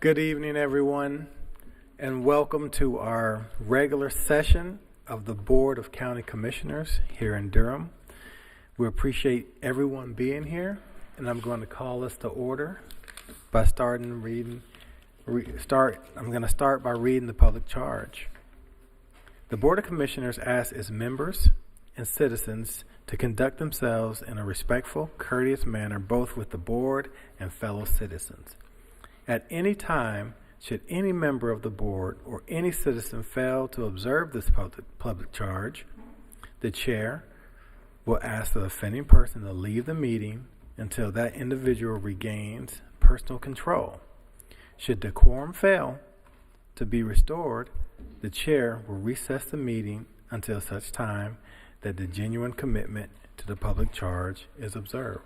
Good evening, everyone, and welcome to our regular session of the Board of County Commissioners here in Durham. We appreciate everyone being here, and I'm going to call us to order by I'm going to start by reading the public charge. The Board of Commissioners asks its members and citizens to conduct themselves in a respectful, courteous manner, both with the board and fellow citizens. At any time, should any member of the board or any citizen fail to observe this public charge, the chair will ask the offending person to leave the meeting until that individual regains personal control. Should the quorum fail to be restored, the chair will recess the meeting until such time that the genuine commitment to the public charge is observed.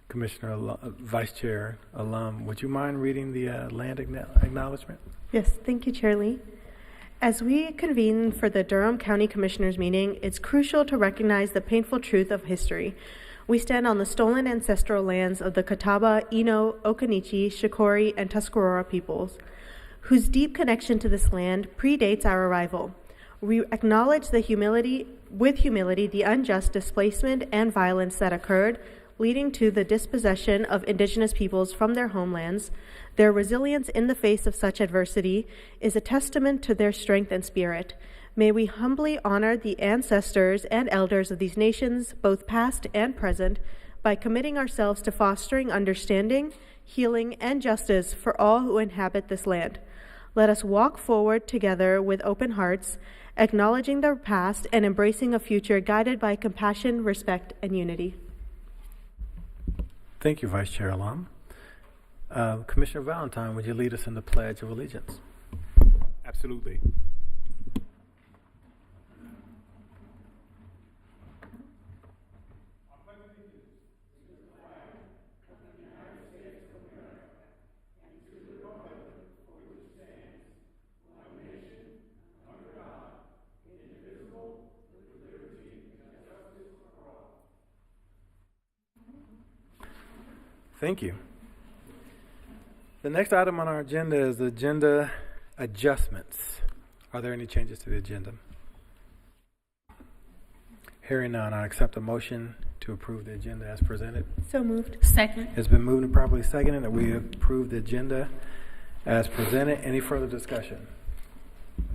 Commissioner, Vice Chair Alum, would you mind reading the land acknowledgement? Yes, thank you, Chair Lee. As we convene for the Durham County Commissioners meeting, it's crucial to recognize the painful truth of history. We stand on the stolen ancestral lands of the Catawba, Eno, Occaneechi, Shakori, and Tuscarora peoples, whose deep connection to this land predates our arrival. We acknowledge with humility, the unjust displacement and violence that occurred, leading to the dispossession of indigenous peoples from their homelands. Their resilience in the face of such adversity is a testament to their strength and spirit. May we humbly honor the ancestors and elders of these nations, both past and present, by committing ourselves to fostering understanding, healing, and justice for all who inhabit this land. Let us walk forward together with open hearts, acknowledging their past and embracing a future guided by compassion, respect, and unity. Thank you, Vice Chair Alum. Commissioner Valentine, would you lead us in the Pledge of Allegiance? Absolutely. Thank you. The next item on our agenda is agenda adjustments. Are there any changes to the agenda? Hearing none, I accept a motion to approve the agenda as presented. So moved. Second. It's been moved and properly seconded that we approve the agenda as presented. Any further discussion?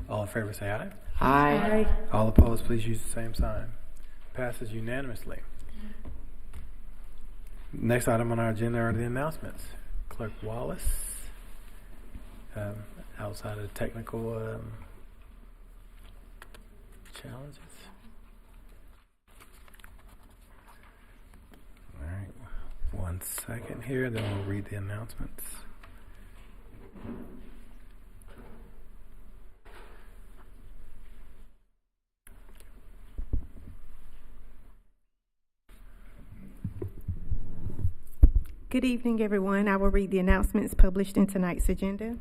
All in favor say aye. Aye. All opposed, please use the same sign. Passes unanimously. Next item on our agenda are the announcements. Clerk Wallace, outside of technical challenges. All right, 1 second here, then we'll read the announcements. Good evening, everyone. I will read the announcements published in tonight's agenda.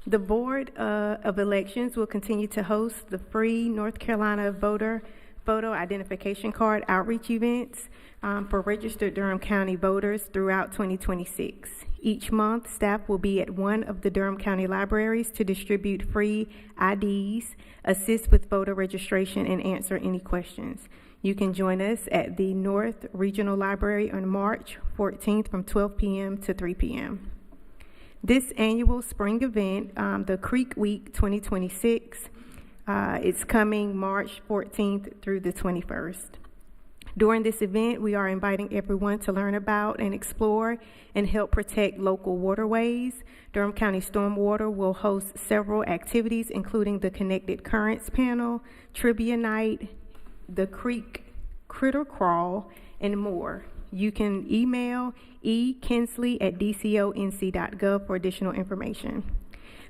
The Board of Elections will continue to host the free North Carolina voter photo identification card outreach events for registered Durham County voters throughout 2026. Each month, staff will be at one of the Durham County libraries to distribute free IDs, assist with voter registration, and answer any questions. You can join us at the North Regional Library on March 14th from 12 p.m. to 3 p.m. This annual spring event, the Creek Week 2026, it's coming March 14th through the 21st. During this event, we are inviting everyone to learn about and explore and help protect local waterways. Durham County Stormwater will host several activities, including the Connected Currents panel, trivia night, the Creek Critter Crawl, and more. You can email ekinsley@dconc.gov for additional information.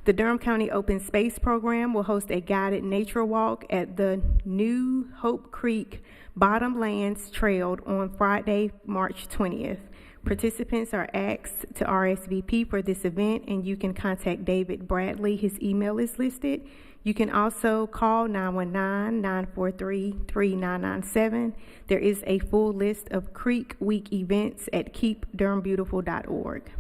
The Durham County Open Space Program will host a guided nature walk at the New Hope Creek Bottomlands Trail on Friday, March 20th. Participants are asked to RSVP for this event, and you can contact David Bradley. His email is listed. You can also call 919-943-3997. There is a full list of Creek Week events at keepdurhambeautiful.org.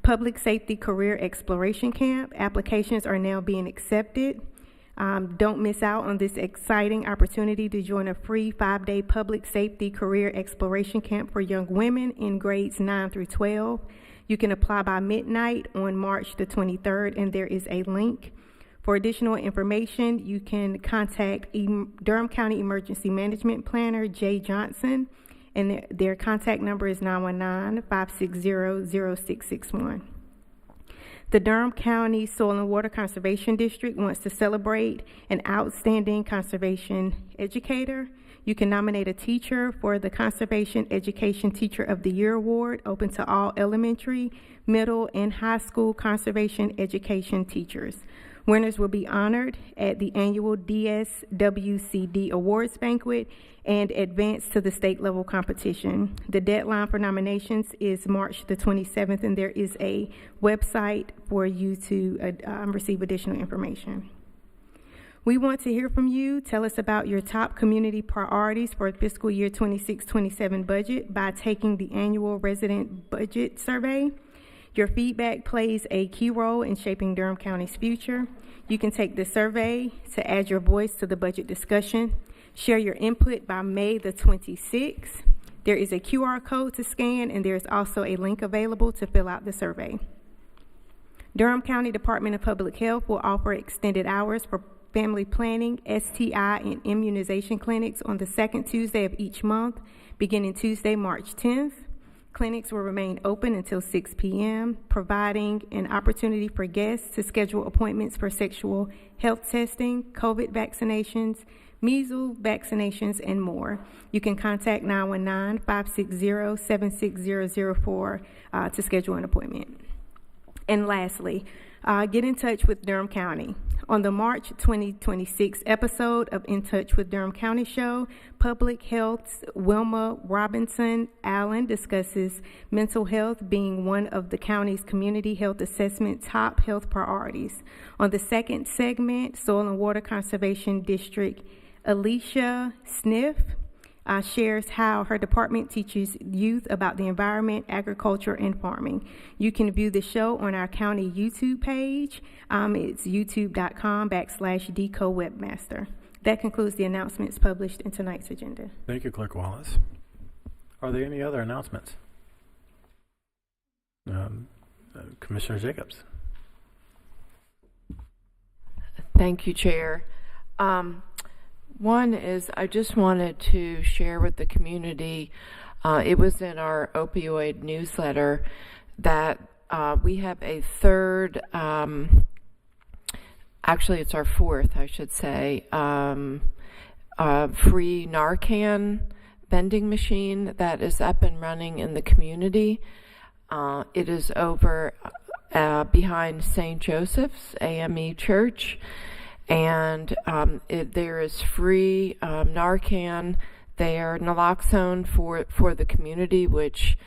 Public Safety Career Exploration Camp. Applications are now being accepted. Don't miss out on this exciting opportunity to join a free 5-day public safety career exploration camp for young women in grades 9 through 12. You can apply by midnight on March the 23rd, and there is a link. For additional information, you can contact Durham County Emergency Management Planner, Jay Johnson, and their contact number is 919-560-0661. The Durham County Soil and Water Conservation District wants to celebrate an outstanding conservation educator. You can nominate a teacher for the Conservation Education Teacher of the Year Award, open to all elementary, middle, and high school conservation education teachers. Winners will be honored at the annual DSWCD Awards Banquet and advance to the state level competition. The deadline for nominations is March the 27th, and there is a website for you to receive additional information. We want to hear from you. Tell us about your top community priorities for fiscal year 26-27 budget by taking the annual resident budget survey. Your feedback plays a key role in shaping Durham County's future. You can take the survey to add your voice to the budget discussion. Share your input by May the 26th. There is a QR code to scan, and there is also a link available to fill out the survey. Durham County Department of Public Health will offer extended hours for family planning, STI, and immunization clinics on the second Tuesday of each month, beginning Tuesday, March 10th. Clinics will remain open until 6 p.m., providing an opportunity for guests to schedule appointments for sexual health testing, COVID vaccinations, measles vaccinations, and more. You can contact 919-560-76004 to schedule an appointment. And lastly, get in touch with Durham County. On the March 2026 episode of In Touch with Durham County show, Public Health's Wilma Robinson Allen discusses mental health being one of the county's community health assessment top health priorities. On the second segment, Soil and Water Conservation District Alicia Sniff shares how her department teaches youth about the environment, agriculture, and farming. You can view the show on our county YouTube page. It's youtube.com/DCOWebmaster. That concludes the announcements published in tonight's agenda. Thank you, Clerk Wallace. Are there any other announcements? Commissioner Jacobs. Thank you, Chair. One is I just wanted to share with the community, it was in our opioid newsletter, that we have a third, actually it's our fourth, I should say, free Narcan vending machine that is up and running in the community. It is over behind St. Joseph's AME Church. And there is free Narcan there, naloxone for the community, which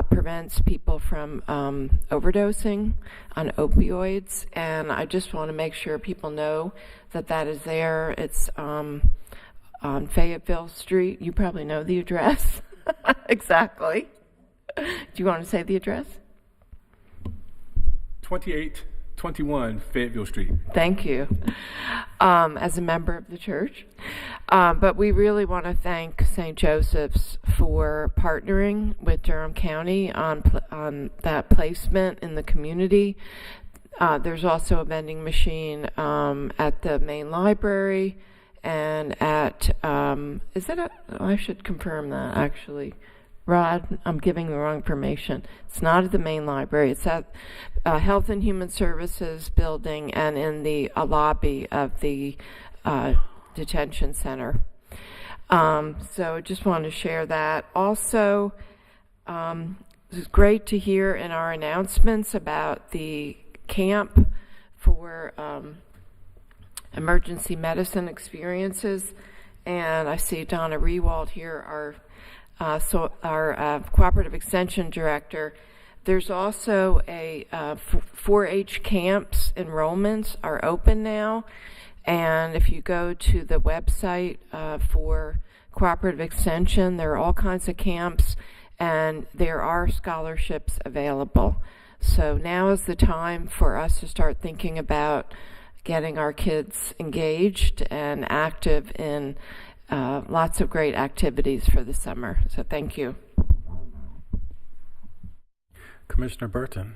prevents people from overdosing on opioids. And I just want to make sure people know that that is there. It's on Fayetteville Street. You probably know the address. Exactly. Do you want to say the address? 2821 Fayetteville Street. Thank you. As a member of the church. But we really want to thank St. Joseph's for partnering with Durham County on that placement in the community. There's also a vending machine at the main library and at, I should confirm that actually. Rod, I'm giving the wrong information. It's not at the main library. It's at Health and Human Services building and in the lobby of the detention center. So I just want to share that. Also, it's great to hear in our announcements about the camp for emergency medicine experiences. And I see Donna Rewald here, our cooperative extension director. There's also a 4-H camps enrollments are open now, and if you go to the website for cooperative extension, there are all kinds of camps, and there are scholarships available. So now is the time for us to start thinking about getting our kids engaged and active in lots of great activities for the summer. So thank you. Commissioner Burton.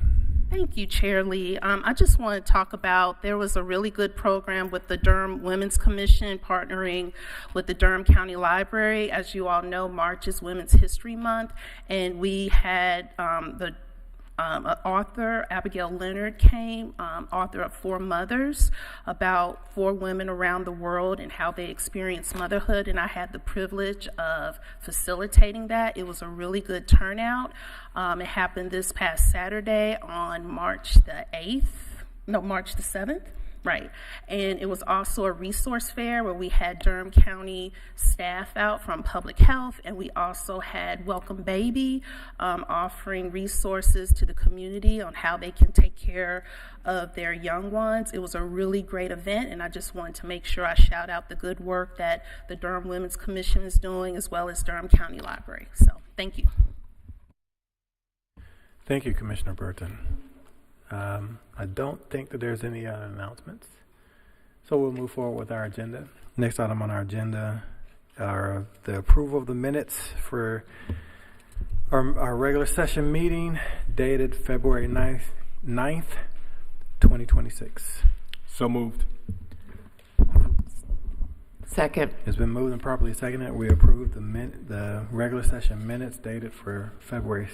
Thank you, Chair Lee. I just want to talk about, there was a really good program with the Durham Women's Commission partnering with the Durham County Library. As you all know, March is Women's History Month, and we had an author, Abigail Leonard, came, author of 4 Mothers, about 4 women around the world and how they experience motherhood, and I had the privilege of facilitating that. It was a really good turnout. It happened this past Saturday on March the 7th. Right, and it was also a resource fair where we had Durham County staff out from public health, and we also had Welcome Baby offering resources to the community on how they can take care of their young ones. It was a really great event, and I just wanted to make sure I shout out the good work that the Durham Women's Commission is doing, as well as Durham County Library. So, thank you. Thank you, Commissioner Burton. I don't think that there's any other announcements, so we'll move forward with our agenda. Next item on our agenda are the approval of the minutes for our regular session meeting dated February 9th, 2026. So moved. Second. It's been moved and properly seconded. We approve the regular session minutes dated for February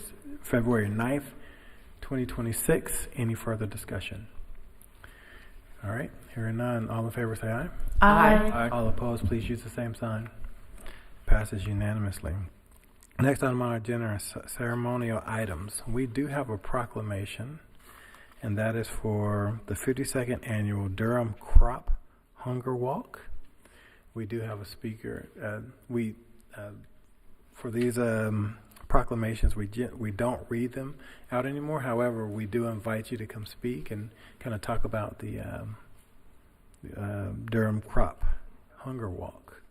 9th, 2026. Any further discussion? All right, hearing none, all in favor say aye. Aye. All opposed, please use the same sign. Passes unanimously. Next item on our agenda are ceremonial items. We do have a proclamation, and that is for the 52nd annual Durham Crop Hunger Walk. We do have a speaker. For these proclamations, we don't read them out anymore. However, we do invite you to come speak and kind of talk about the Durham Crop Hunger Walk.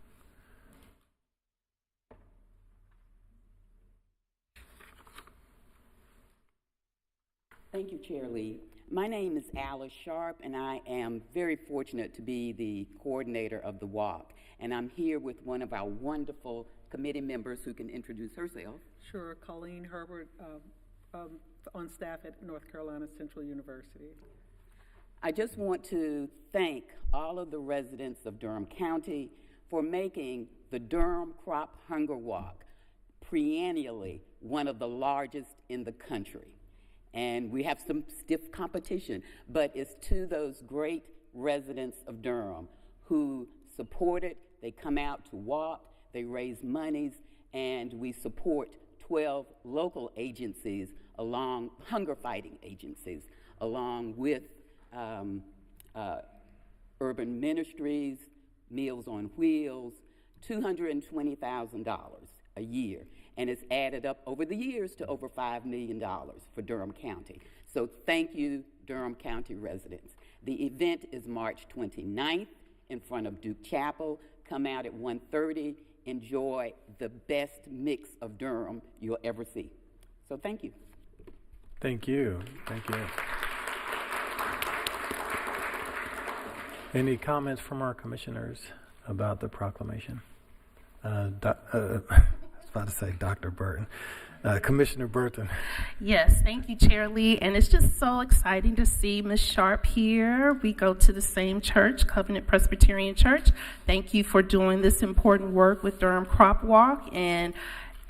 Thank you, Chair Lee. My name is Alice Sharp, and I am very fortunate to be the coordinator of the walk. And I'm here with one of our wonderful committee members who can introduce herself. Sure, Colleen Herbert, on staff at North Carolina Central University. I just want to thank all of the residents of Durham County for making the Durham Crop Hunger Walk perennially one of the largest in the country. And we have some stiff competition, but it's to those great residents of Durham who support it. They come out to walk, they raise monies, and we support 12 local agencies, hunger fighting agencies, along with Urban Ministries, Meals on Wheels, $220,000 a year. And it's added up over the years to over $5 million for Durham County. So thank you, Durham County residents. The event is March 29th in front of Duke Chapel. Come out at 1:30. Enjoy the best mix of Durham you'll ever see. So thank you. Thank you. Thank you. Any comments from our commissioners about the proclamation? I was about to say Dr. Burton. Commissioner Burton. Yes, thank you, Chair Lee. And it's just so exciting to see Ms. Sharp here. We go to the same church, Covenant Presbyterian Church. Thank you for doing this important work with Durham Crop Walk. And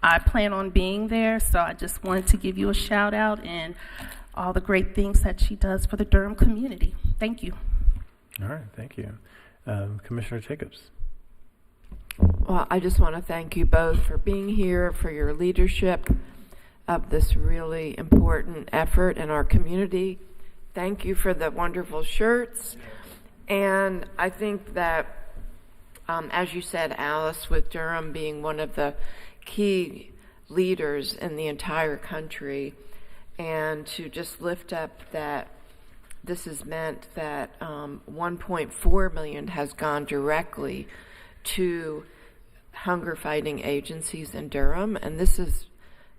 I plan on being there, so I just wanted to give you a shout out and all the great things that she does for the Durham community. Thank you. All right, thank you. Commissioner Jacobs. Well, I just want to thank you both for being here, for your leadership of this really important effort in our community. Thank you for the wonderful shirts. And I think that, as you said, Alice, with Durham being one of the key leaders in the entire country, and to just lift up that this has meant that $1.4 million has gone directly to hunger fighting agencies in Durham, and this is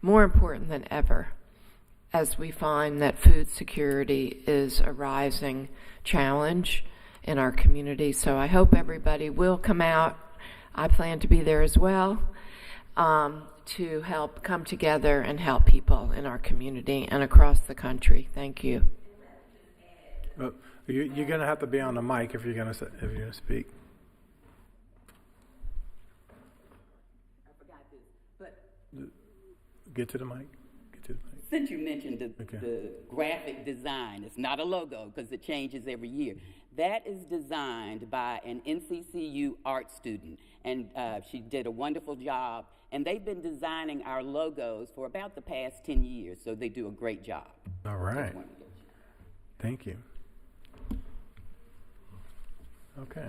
more important than ever. as we find that food security is a rising challenge in our community. So I hope everybody will come out. I plan to be there as well, to help come together and help people in our community and across the country. Thank you. You're going to have to be on the mic if you're going to speak. I forgot this, but Get to the mic. since you mentioned the graphic design, it's not a logo because it changes every year. That is designed by an NCCU art student, and she did a wonderful job. And they've been designing our logos for about the past 10 years, so they do a great job. All right. Thank you. Okay.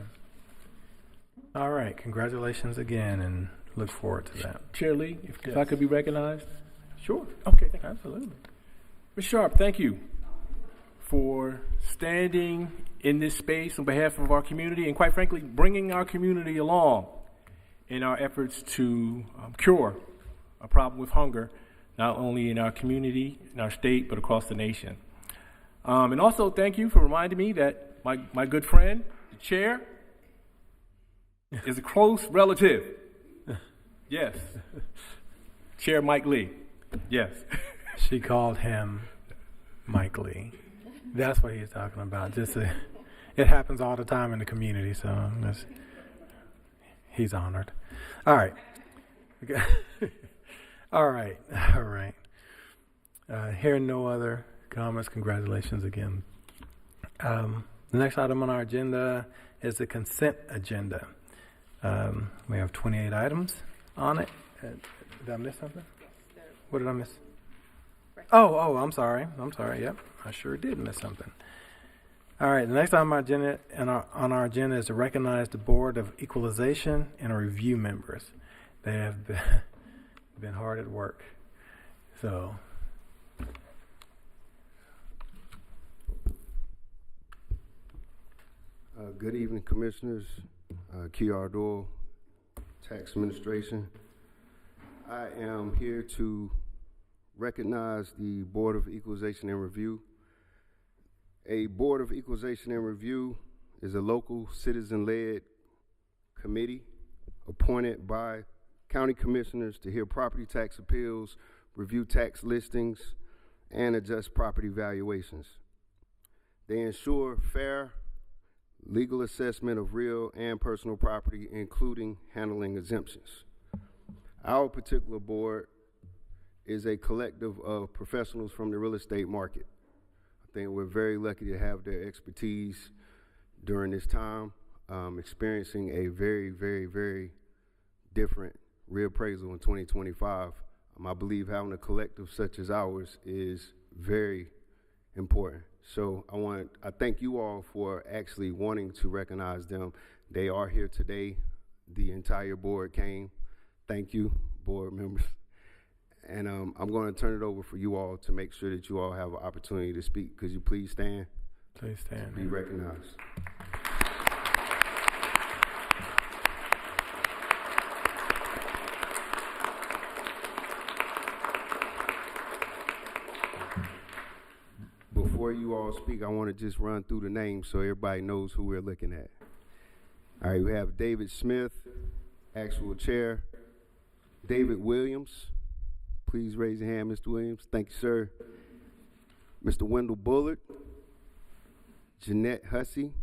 All right. Congratulations again, and look forward to that. Chair Lee, if I could be recognized. Sure. Okay, thank you. Absolutely. Ms. Sharp, thank you for standing in this space on behalf of our community and, quite frankly, bringing our community along in our efforts to cure a problem with hunger, not only in our community, in our state, but across the nation. And also, thank you for reminding me that my good friend, the chair, is a close relative. Yes. Chair Mike Lee. Yes. She called him Mike Lee. That's what he's talking about. It happens all the time in the community, so he's honored. All right. All right. Hearing no other comments, congratulations again. The next item on our agenda is the consent agenda. We have 28 items on it. Did I miss something? What did I miss? Oh, I'm sorry. Yep, I sure did miss something. All right, the next item on our agenda is to recognize the Board of Equalization and Review members. They have been hard at work. So, good evening, Commissioners. Kiar Doyle, Tax Administration. I am here to recognize the Board of Equalization and Review. A Board of Equalization and Review is a local citizen-led committee appointed by county commissioners to hear property tax appeals, review tax listings, and adjust property valuations. They ensure fair legal assessment of real and personal property, including handling exemptions. Our particular board is a collective of professionals from the real estate market. I think we're very lucky to have their expertise during this time, experiencing a very, very, very different reappraisal in 2025. I believe having a collective such as ours is very important. So I thank you all for actually wanting to recognize them. They are here today. The entire board came. Thank you, board members. And I'm going to turn it over for you all to make sure that you all have an opportunity to speak. Could you please stand? please stand. Be recognized. Before you all speak, I want to just run through the names so everybody knows who we're looking at. All right, we have David Smith, actual chair. David Williams, please raise your hand, Mr. Williams. Thank you, sir. Mr. Wendell Bullard, Jeanette Hussey,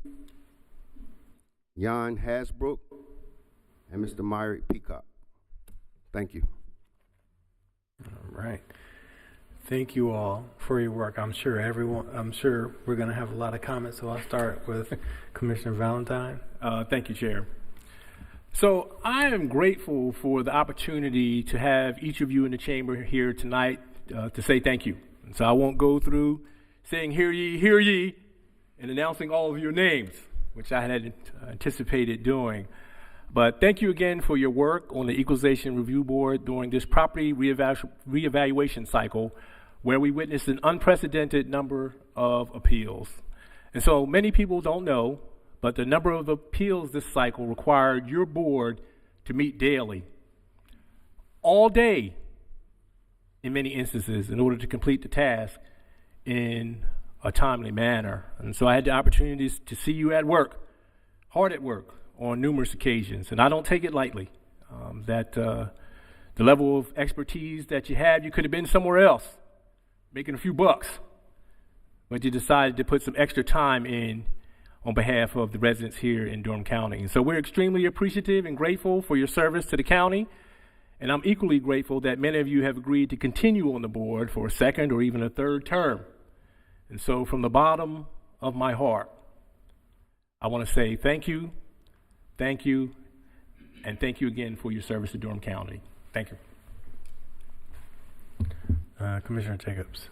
Jan Hasbrook, and Mr. Myrick Peacock. Thank you. All right. Thank you all for your work. I'm sure we're going to have a lot of comments, so I'll start with Commissioner Valentine. Thank you, Chair. So I am grateful for the opportunity to have each of you in the chamber here tonight to say thank you. And so I won't go through saying hear ye, and announcing all of your names, which I had anticipated doing. But thank you again for your work on the Equalization Review Board during this property reevaluation cycle, where we witnessed an unprecedented number of appeals. And so many people don't know, but the number of appeals this cycle required your board to meet daily, all day, in many instances in order to complete the task in a timely manner. And so I had the opportunities to see you at work, hard at work, on numerous occasions, and I don't take it lightly. The level of expertise that you had, you could have been somewhere else, making a few bucks, but you decided to put some extra time in on behalf of the residents here in Durham County. And so we're extremely appreciative and grateful for your service to the county, and I'm equally grateful that many of you have agreed to continue on the board for a second or even a third term. And so from the bottom of my heart, I want to say thank you, and thank you again for your service to Durham County. Thank you. Commissioner Jacobs.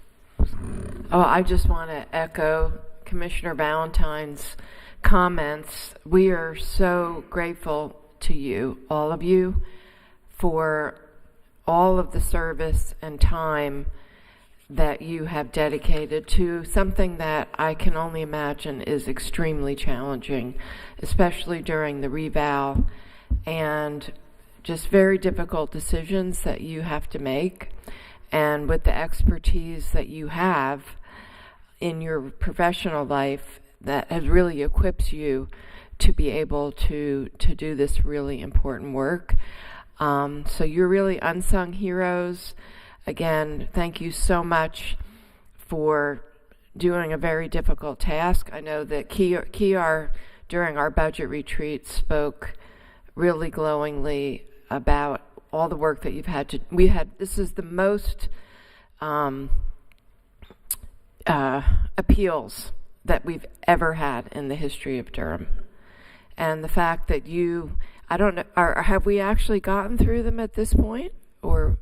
Oh, I just want to echo Commissioner Valentine's comments. We are so grateful to you, all of you, for all of the service and time that you have dedicated to something that I can only imagine is extremely challenging, especially during the reval and just very difficult decisions that you have to make. And with the expertise that you have in your professional life, that has really equips you to be able to do this really important work. So you're really unsung heroes. Again, thank you so much for doing a very difficult task. I know that Kiar during our budget retreat spoke really glowingly about all the work that you've had to. This is the most appeals that we've ever had in the history of Durham, and the fact that I don't know, have we actually gotten through them at this point, or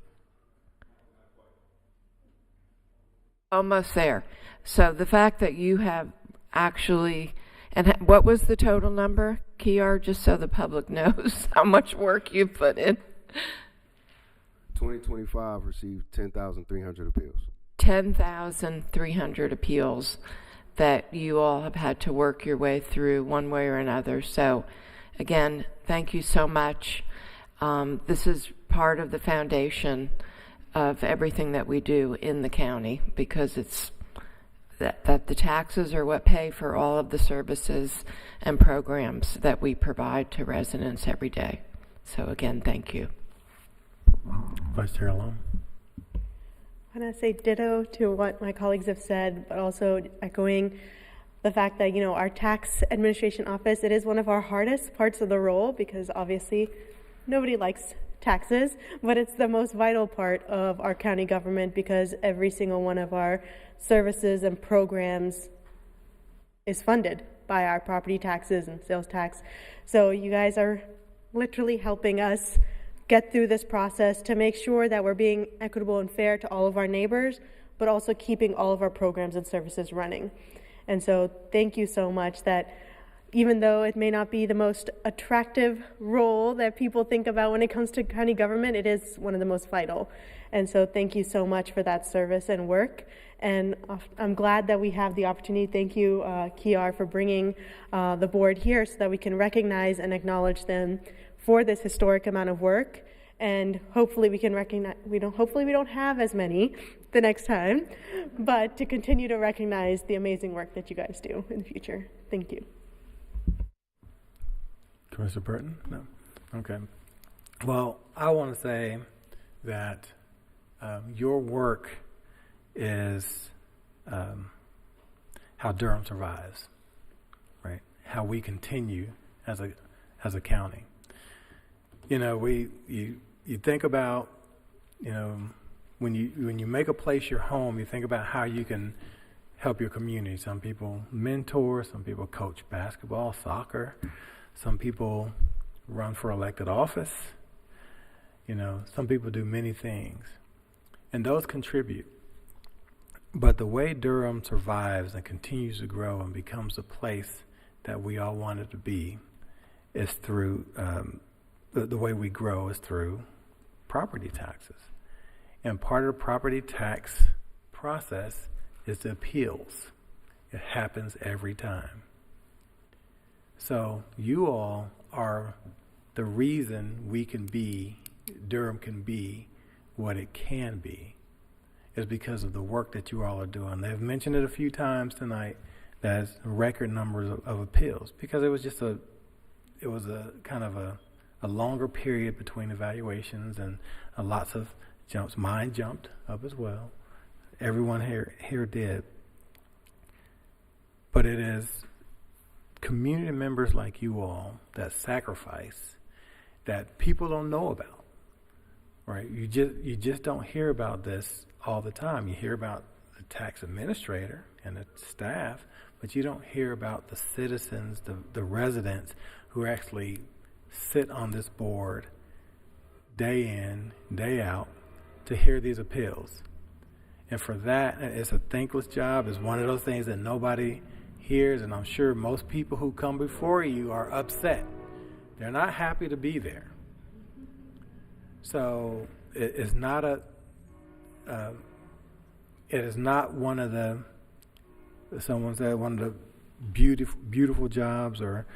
almost there? So the fact that you have actually, and what was the total number, Kiar, just so the public knows how much work you put in? 2025 received 10,300 appeals. 10,300 appeals that you all have had to work your way through one way or another. So again, thank you so much. This is part of the foundation of everything that we do in the county, because it's that the taxes are what pay for all of the services and programs that we provide to residents every day. So again, thank you. Vice Chair Alum. I want to say ditto to what my colleagues have said, but also echoing the fact that, our tax administration office, it is one of our hardest parts of the role, because obviously nobody likes taxes, but it's the most vital part of our county government, because every single one of our services and programs is funded by our property taxes and sales tax. So you guys are literally helping us get through this process to make sure that we're being equitable and fair to all of our neighbors, but also keeping all of our programs and services running. And so thank you so much that even though it may not be the most attractive role that people think about when it comes to county government, it is one of the most vital. And so thank you so much for that service and work. And I'm glad that we have the opportunity. Thank you, Kiar, for bringing the board here so that we can recognize and acknowledge them for this historic amount of work. And hopefully we can recognize, hopefully we don't have as many the next time, but to continue to recognize the amazing work that you guys do in the future. Thank you. Commissioner Burton? No? Okay. Well, I want to say that your work is how Durham survives, right? How we continue as a county. You think about, when you make a place your home, you think about how you can help your community. Some people mentor, some people coach basketball, soccer, some people run for elected office. Some people do many things, and those contribute. But the way Durham survives and continues to grow and becomes a place that we all want it to be is through the way we grow is through property taxes. And part of the property tax process is the appeals. It happens every time. So you all are the reason Durham can be what it can be, is because of the work that you all are doing. They've mentioned it a few times tonight. That's record numbers of appeals, because it was just a kind of a longer period between evaluations and lots of jumps. Mine jumped up as well. Everyone here did. But it is community members like you all that sacrifice that people don't know about, right? You just don't hear about this all the time. You hear about the tax administrator and the staff, but you don't hear about the citizens, the residents who actually sit on this board day in, day out to hear these appeals. And for that, it's a thankless job. It's one of those things that nobody hears, and I'm sure most people who come before you are upset. They're not happy to be there. So it is not one of the, someone said, one of the beautiful jobs or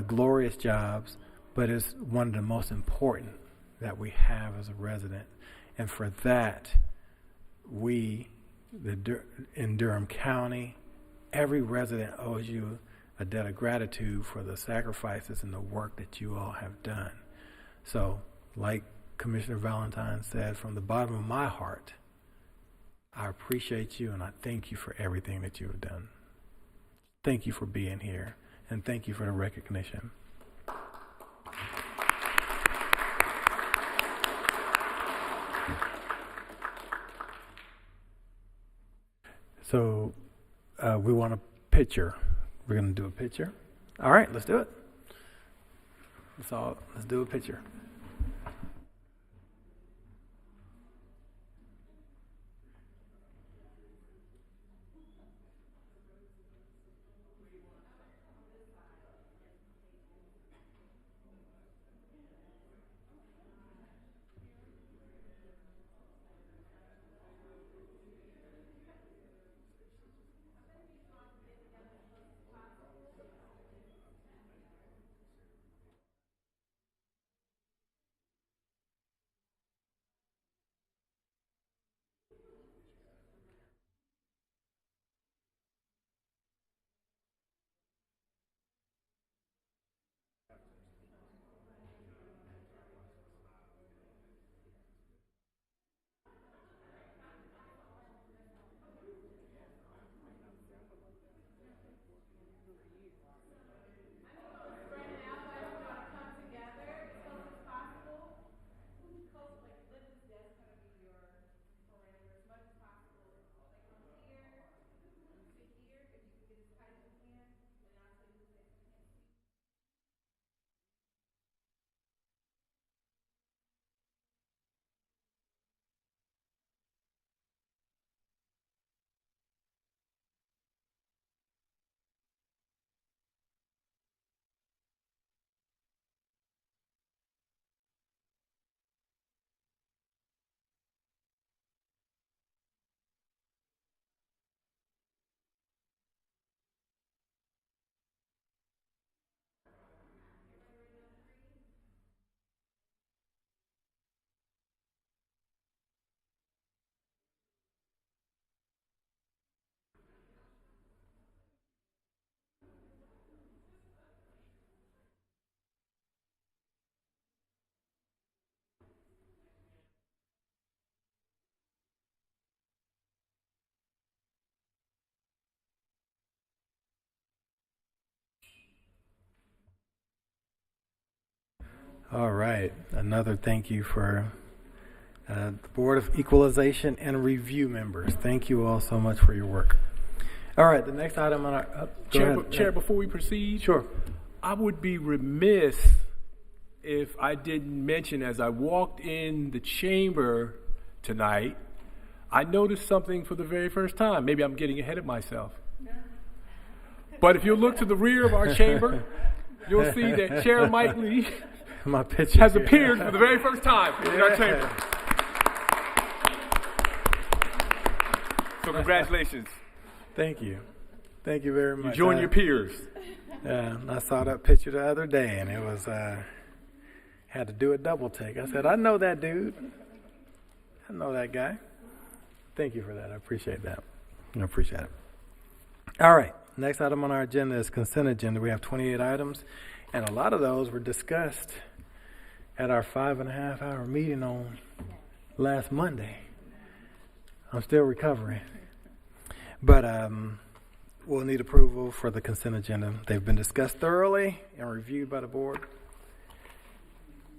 glorious jobs, but it's one of the most important that we have as a resident. And for that, we, in Durham County, every resident owes you a debt of gratitude for the sacrifices and the work that you all have done. So, like Commissioner Valentine said, from the bottom of my heart, I appreciate you and I thank you for everything that you have done. Thank you for being here, and thank you for the recognition. So we want a picture. We're going to do a picture. All right, let's do it. Let's do a picture. All right. Another thank you for the Board of Equalization and Review members. Thank you all so much for your work. All right. The next item on our Chair, before we proceed, sure. I would be remiss if I didn't mention, as I walked in the chamber tonight, I noticed something for the very first time. Maybe I'm getting ahead of myself. But if you look to the rear of our chamber, you'll see that Chair Mike Lee My picture has here. appeared for the very first time in our chamber. So congratulations. Thank you. Thank you very much. You join your peers. Yeah, I saw that picture the other day, and it was, had to do a double take. I said, I know that dude. I know that guy. Thank you for that. I appreciate that. I appreciate it. All right. Next item on our agenda is consent agenda. We have 28 items, and a lot of those were discussed at our 5.5-hour meeting on last Monday. I'm still recovering. But we'll need approval for the consent agenda. They've been discussed thoroughly and reviewed by the board.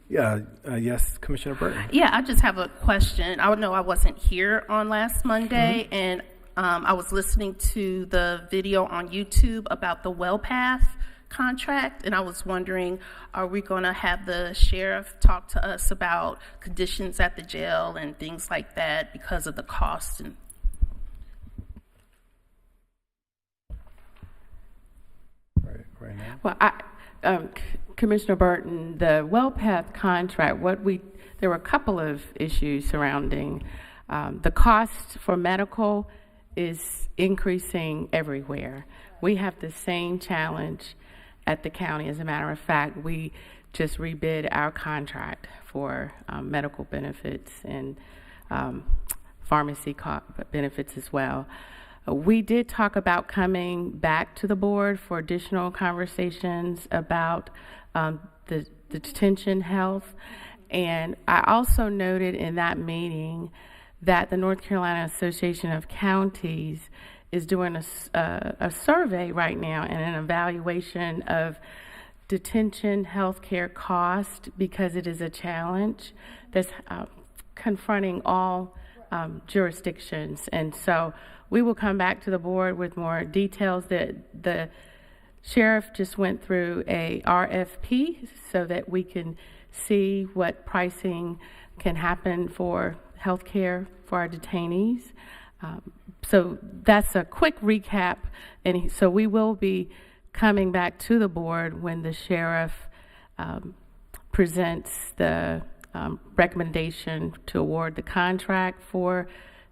Yeah, yes, Commissioner Burton. Yeah, I just have a question. I know I wasn't here on last Monday, and I was listening to the video on YouTube about the WellPath contract, and I was wondering, are we going to have the sheriff talk to us about conditions at the jail and things like that because of the cost? And right now. Well, Commissioner Burton, the WellPath contract, there were a couple of issues surrounding the cost for medical is increasing everywhere. We have the same challenge at the county. As a matter of fact, we just rebid our contract for medical benefits and pharmacy benefits as well. We did talk about coming back to the board for additional conversations about the detention health. And I also noted in that meeting that the North Carolina Association of Counties is doing a survey right now and an evaluation of detention healthcare cost because it is a challenge that's confronting all jurisdictions. And so we will come back to the board with more details. That the sheriff just went through a RFP so that we can see what pricing can happen for healthcare for our detainees. So that's a quick recap. And so we will be coming back to the board when the sheriff presents the recommendation to award the contract for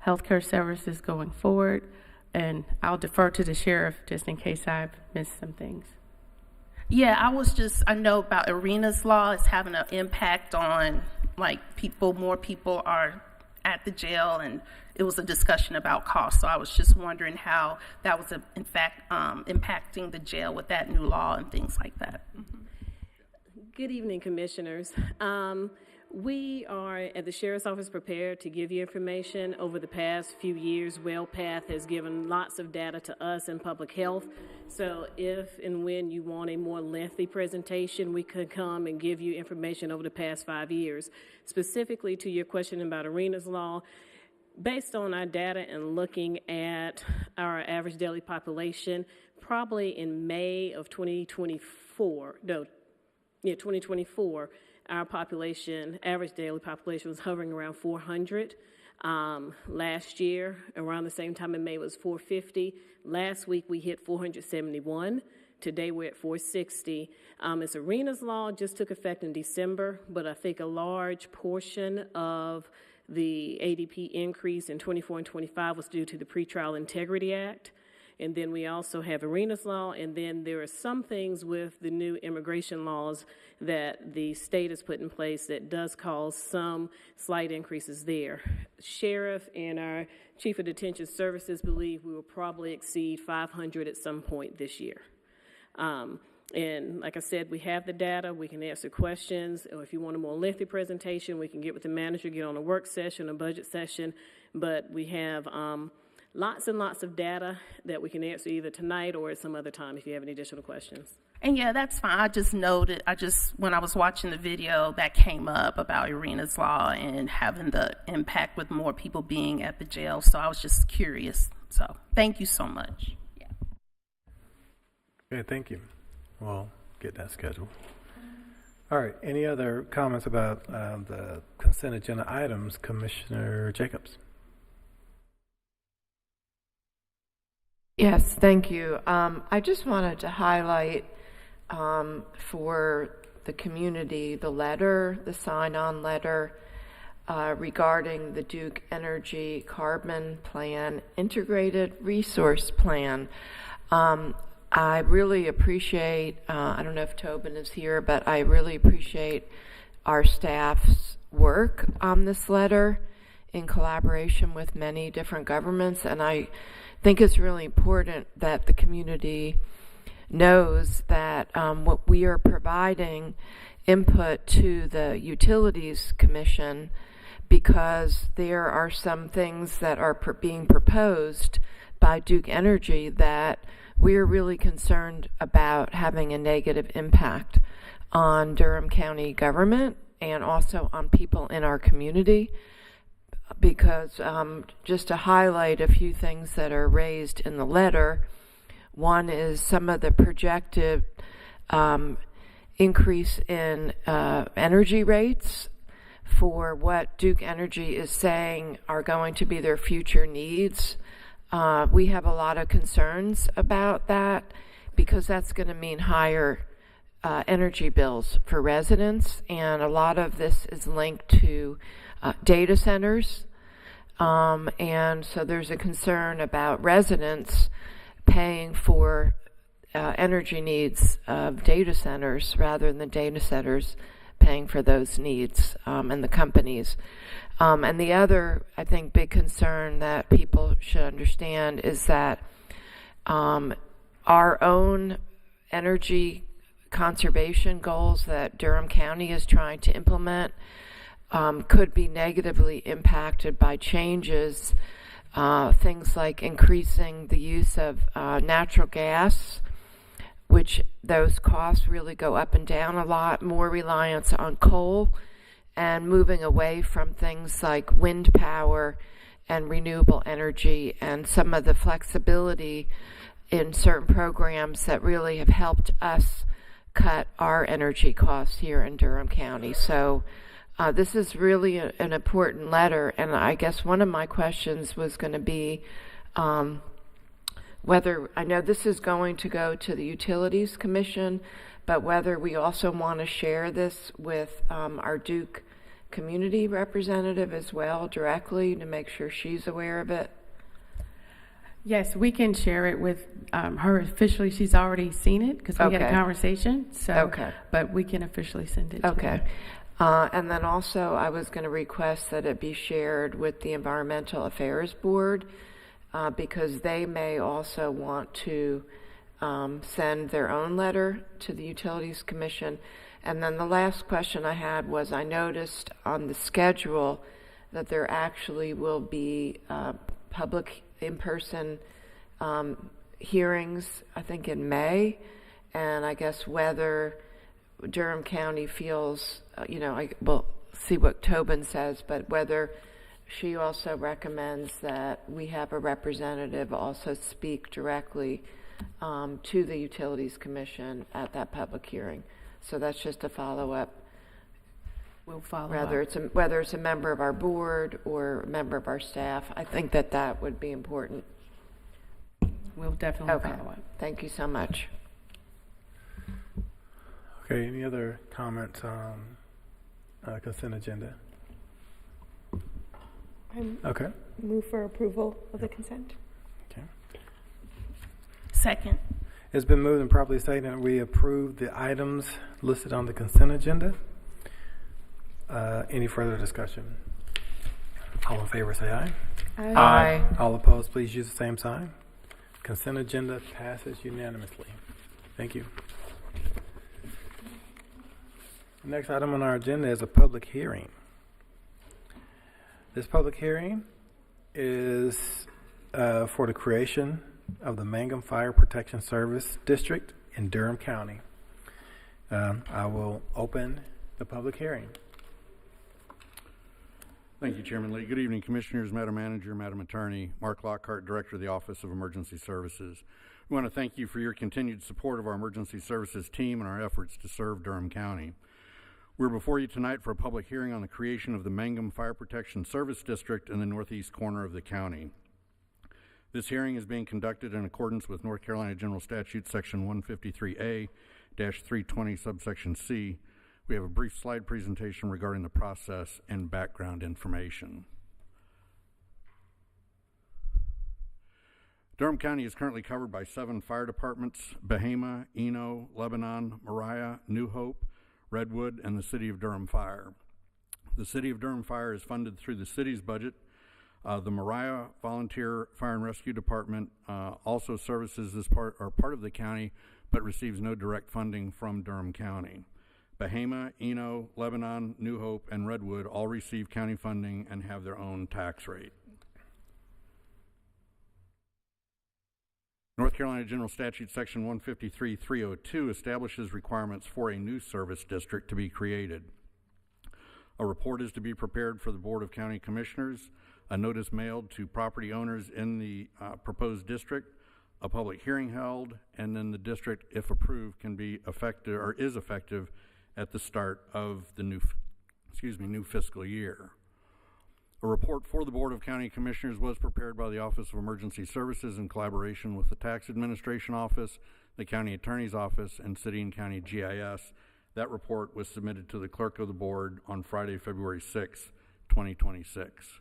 healthcare services going forward. And I'll defer to the sheriff just in case I've missed some things. Yeah, I know about Arena's law is having an impact on more people are at the jail, and it was a discussion about cost. So I was just wondering how that was in fact impacting the jail with that new law and things like that. Good evening, commissioners. We are at the Sheriff's Office prepared to give you information. Over the past few years, WellPath has given lots of data to us in public health. So if and when you want a more lengthy presentation, we could come and give you information over the past 5 years. Specifically to your question about Arena's law, based on our data and looking at our average daily population, probably in May of 2024, our average daily population was hovering around 400. Last year, around the same time in May, was 450. Last week, we hit 471. Today, we're at 460. It's Arena's law just took effect in December, but I think a large portion of the ADP increase in 24 and 25 was due to the Pretrial Integrity Act. And then we also have Arena's law, and then there are some things with the new immigration laws that the state has put in place that does cause some slight increases there. Sheriff and our Chief of Detention Services believe we will probably exceed 500 at some point this year. And like I said, we have the data, we can answer questions, or if you want a more lengthy presentation, we can get with the manager, get on a work session, a budget session, but we have lots and lots of data that we can answer either tonight or at some other time if you have any additional questions. And yeah, that's fine. I just noted, when I was watching the video, that came up about Arena's law and having the impact with more people being at the jail. So I was just curious. So thank you so much. Yeah. Okay, thank you. We'll get that scheduled. All right, any other comments about the consent agenda items? Commissioner Jacobs. Yes, thank you. I just wanted to highlight for the community the sign-on letter regarding the Duke Energy Carbon Plan Integrated Resource Plan. I really appreciate, I don't know if Tobin is here, but I really appreciate our staff's work on this letter. in collaboration with many different governments, and I think it's really important that the community knows that what we are providing input to the Utilities Commission, because there are some things that are being proposed by Duke Energy that we're really concerned about having a negative impact on Durham County government and also on people in our community. Because just to highlight a few things that are raised in the letter, one is some of the projected increase in energy rates for what Duke Energy is saying are going to be their future needs. We have a lot of concerns about that because that's going to mean higher energy bills for residents, and a lot of this is linked to data centers. And so there's a concern about residents paying for energy needs of data centers rather than the data centers paying for those needs, and the companies. And the other, I think, big concern that people should understand is that our own energy conservation goals that Durham County is trying to implement could be negatively impacted by changes, things like increasing the use of natural gas, which those costs really go up and down a lot, more reliance on coal, and moving away from things like wind power and renewable energy, and some of the flexibility in certain programs that really have helped us cut our energy costs here in Durham County. So this is really an important letter, and I guess one of my questions was going to be whether, I know this is going to go to the Utilities Commission, but whether we also want to share this with our Duke community representative as well directly to make sure she's aware of it. Yes, we can share it with her officially. She's already seen it because we had a conversation. So, but we can officially send it to her. And then also I was going to request that it be shared with the Environmental Affairs Board because they may also want to send their own letter to the Utilities Commission. And then the last question I had was, I noticed on the schedule that there actually will be public in-person hearings, I think in May, and I guess whether Durham County feels, we'll see what Tobin says, but whether she also recommends that we have a representative also speak directly to the Utilities Commission at that public hearing. So that's just a follow-up. We'll follow whether up. Whether it's a member of our board or a member of our staff, I think that would be important. We'll definitely follow up. Thank you so much. Okay, any other comments on consent agenda? Okay. Move for approval of the consent. Okay. Second. It's been moved and properly stated that we approve the items listed on the consent agenda. Any further discussion? All in favor say aye. Aye. All opposed, please use the same sign. Consent agenda passes unanimously. Thank you. The next item on our agenda is a public hearing. This public hearing is for the creation of the Mangum Fire Protection Service District in Durham County. I will open the public hearing. Thank you, Chairman Lee. Good evening, Commissioners, Madam Manager, Madam Attorney. Mark Lockhart, Director of the Office of Emergency Services. We want to thank you for your continued support of our emergency services team and our efforts to serve Durham County. We're before you tonight for a public hearing on the creation of the Mangum Fire Protection Service District in the northeast corner of the county. This hearing is being conducted in accordance with North Carolina General Statute Section 153A-320 subsection C. We have a brief slide presentation regarding the process and background information. Durham County is currently covered by 7 fire departments: Bahama, Eno, Lebanon, Mariah, New Hope, Redwood, and the City of Durham Fire. The City of Durham Fire is funded through the city's budget. The Mariah Volunteer Fire and Rescue Department also services this part of the county, but receives no direct funding from Durham County. Bahama, Eno, Lebanon, New Hope, and Redwood all receive county funding and have their own tax rate. North Carolina General Statute Section 153-302 establishes requirements for a new service district to be created. A report is to be prepared for the Board of County Commissioners, a notice mailed to property owners in the proposed district, a public hearing held, and then the district, if approved, can be effective or is effective at the start of the new fiscal year. A report for the Board of County Commissioners was prepared by the Office of Emergency Services in collaboration with the Tax Administration Office, the County Attorney's Office, and City and County GIS. That report was submitted to the Clerk of the Board on Friday, February 6, 2026.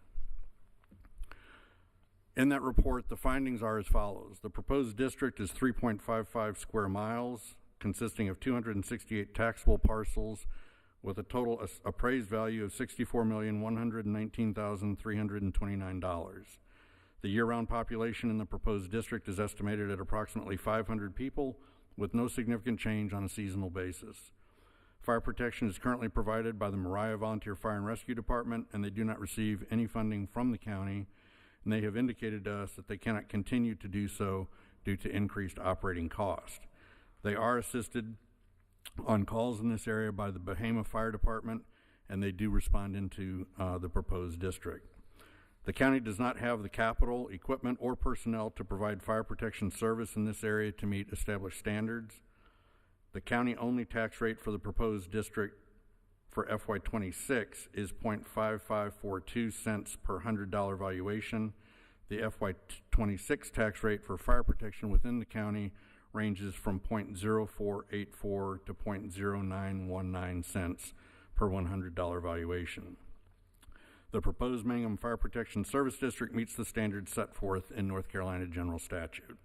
In that report, the findings are as follows. The proposed district is 3.55 square miles, consisting of 268 taxable parcels with a total appraised value of $64,119,329. The year-round population in the proposed district is estimated at approximately 500 people, with no significant change on a seasonal basis. Fire protection is currently provided by the Mariah Volunteer Fire and Rescue Department, and they do not receive any funding from the county, and they have indicated to us that they cannot continue to do so due to increased operating cost. They are assisted on calls in this area by the Bahama Fire Department, and they do respond into the proposed district. The county does not have the capital, equipment, or personnel to provide fire protection service in this area to meet established standards. The county-only tax rate for the proposed district for FY26 is 0.5542 cents per $100 valuation. The FY26 tax rate for fire protection within the county ranges from 0.0484 to 0.0919 cents per $100 valuation. The proposed Mangum Fire Protection Service District meets the standards set forth in North Carolina General Statute.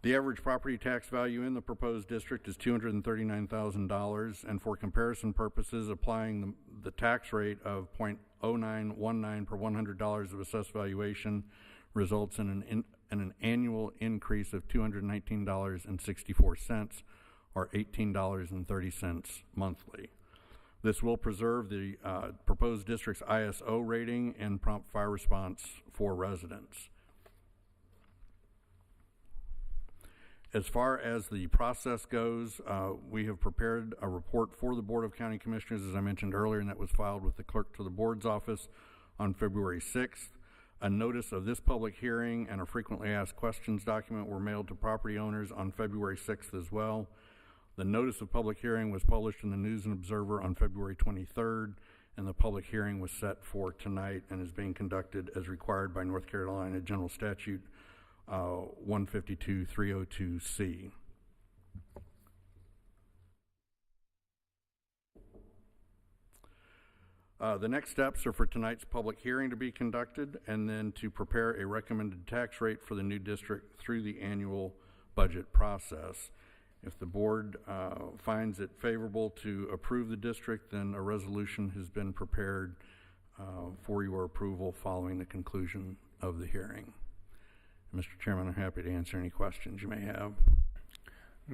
The average property tax value in the proposed district is $239,000, and for comparison purposes, applying the tax rate of 0.0919 per $100 of assessed valuation results in an annual increase of $219.64, or $18.30 monthly. This will preserve the proposed district's ISO rating and prompt fire response for residents. As far as the process goes, we have prepared a report for the Board of County Commissioners, as I mentioned earlier, and that was filed with the Clerk to the Board's office on February 6th. A notice of this public hearing and a frequently asked questions document were mailed to property owners on February 6th as well. The notice of public hearing was published in the News and Observer on February 23rd, and the public hearing was set for tonight and is being conducted as required by North Carolina General Statute 152-302C. The next steps are for tonight's public hearing to be conducted and then to prepare a recommended tax rate for the new district through the annual budget process. If the board finds it favorable to approve the district, then a resolution has been prepared for your approval following the conclusion of the hearing. Mr. Chairman, I'm happy to answer any questions you may have.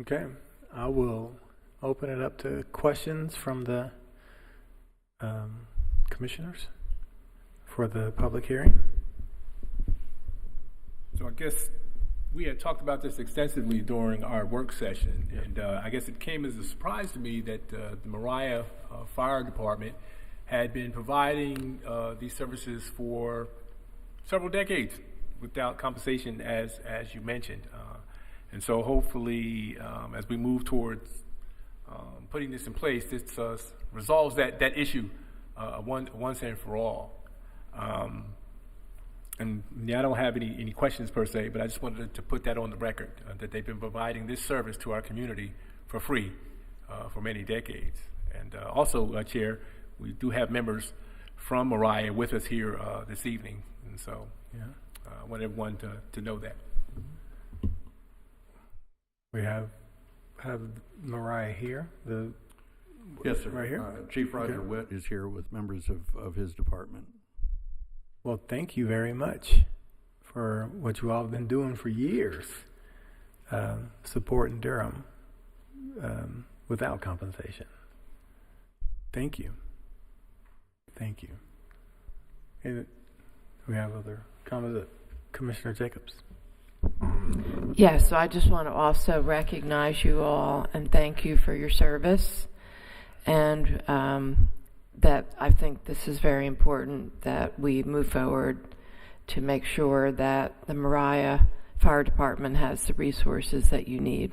Okay, I will open it up to questions from the commissioners for the public hearing. So I guess we had talked about this extensively during our work session, and I guess it came as a surprise to me that the Mariah Fire Department had been providing these services for several decades without compensation, as you mentioned. And so hopefully, as we move towards putting this in place, this resolves that issue once and for all. And yeah, I don't have any questions per se, but I just wanted to put that on the record, that they've been providing this service to our community for free for many decades. And also, Chair, we do have members from Mariah with us here this evening, and so I want everyone to know that. We have Mariah here. Yes, sir. Right here? Chief Roger Okay. Witt is here with members of his department. Well, thank you very much for what you all have been doing for years, supporting Durham without compensation. Thank you. Thank you. And we have other comments. Commissioner Jacobs. Yes, so I just want to also recognize you all and thank you for your service. And that I think this is very important that we move forward to make sure that the Mariah Fire Department has the resources that you need.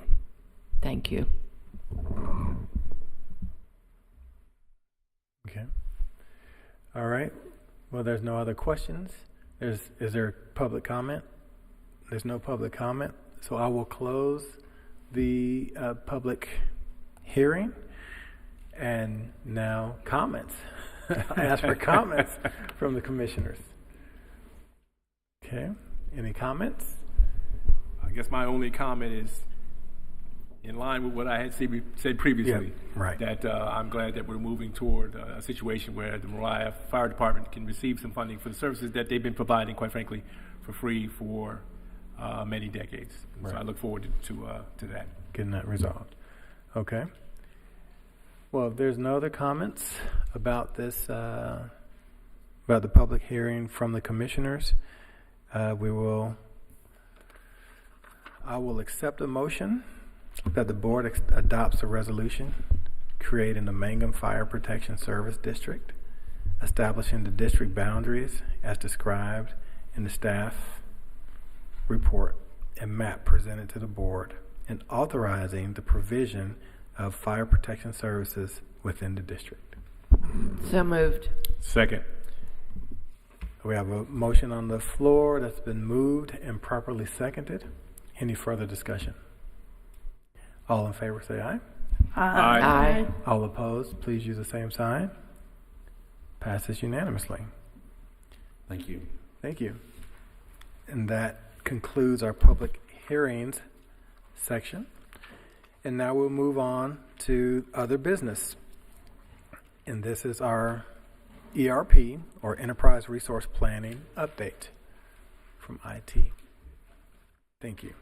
Thank you. Okay. All right. Well, there's no other questions. Is there public comment? There's no public comment. So I will close the public hearing. And now comments. I ask for comments from the commissioners. Okay. Any comments? I guess my only comment is in line with what I had said previously. Yeah, right. That I'm glad that we're moving toward a situation where the Mariah Fire Department can receive some funding for the services that they've been providing, quite frankly, for free for many decades. Right. So I look forward to that. Getting that resolved. Okay. Well, if there's no other comments about this, about the public hearing from the commissioners, I will accept a motion that the board adopts a resolution creating the Mangum Fire Protection Service District, establishing the district boundaries as described in the staff report and map presented to the board, and authorizing the provision of fire protection services within the district. So moved. Second. We have a motion on the floor that's been moved and properly seconded. Any further discussion? All in favor say aye. Aye. Aye. All opposed, please use the same sign. Passes unanimously. Thank you. Thank you. And that concludes our public hearings section. And now we'll move on to other business. And this is our ERP, or Enterprise Resource Planning, update from IT. Thank you.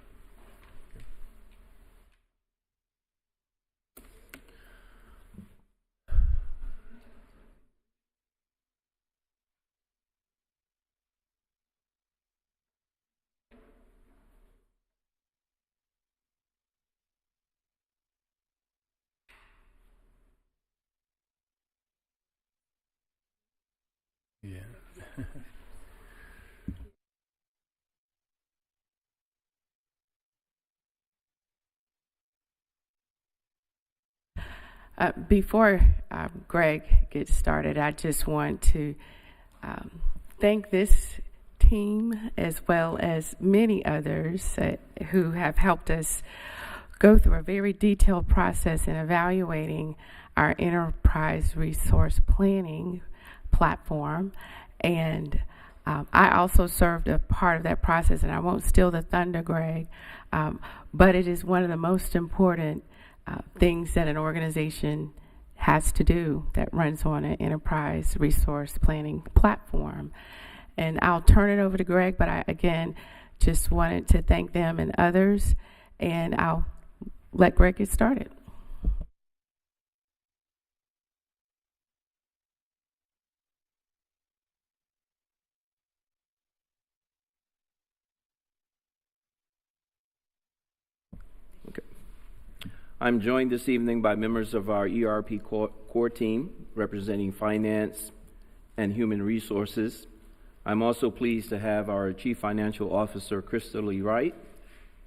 Yeah. Before Greg gets started, I just want to thank this team as well as many others who have helped us go through a very detailed process in evaluating our enterprise resource planning platform. And I also served a part of that process, and I won't steal the thunder, Greg, but it is one of the most important things that an organization has to do that runs on an enterprise resource planning platform. And I'll turn it over to Greg, but I, again, just wanted to thank them and others, and I'll let Greg get started. I'm joined this evening by members of our ERP core team representing finance and human resources. I'm also pleased to have our Chief Financial Officer, Crystal Lee Wright,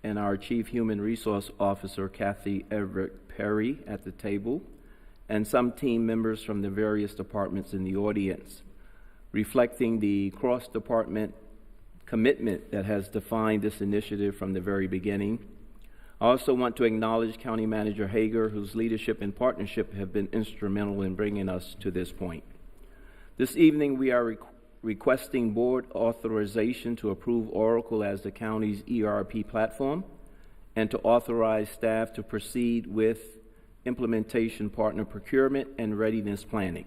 and our Chief Human Resource Officer, Kathy Everett Perry, at the table, and some team members from the various departments in the audience, reflecting the cross-department commitment that has defined this initiative from the very beginning. I also want to acknowledge County Manager Hager, whose leadership and partnership have been instrumental in bringing us to this point. This evening, we are requesting board authorization to approve Oracle as the county's ERP platform and to authorize staff to proceed with implementation partner procurement and readiness planning.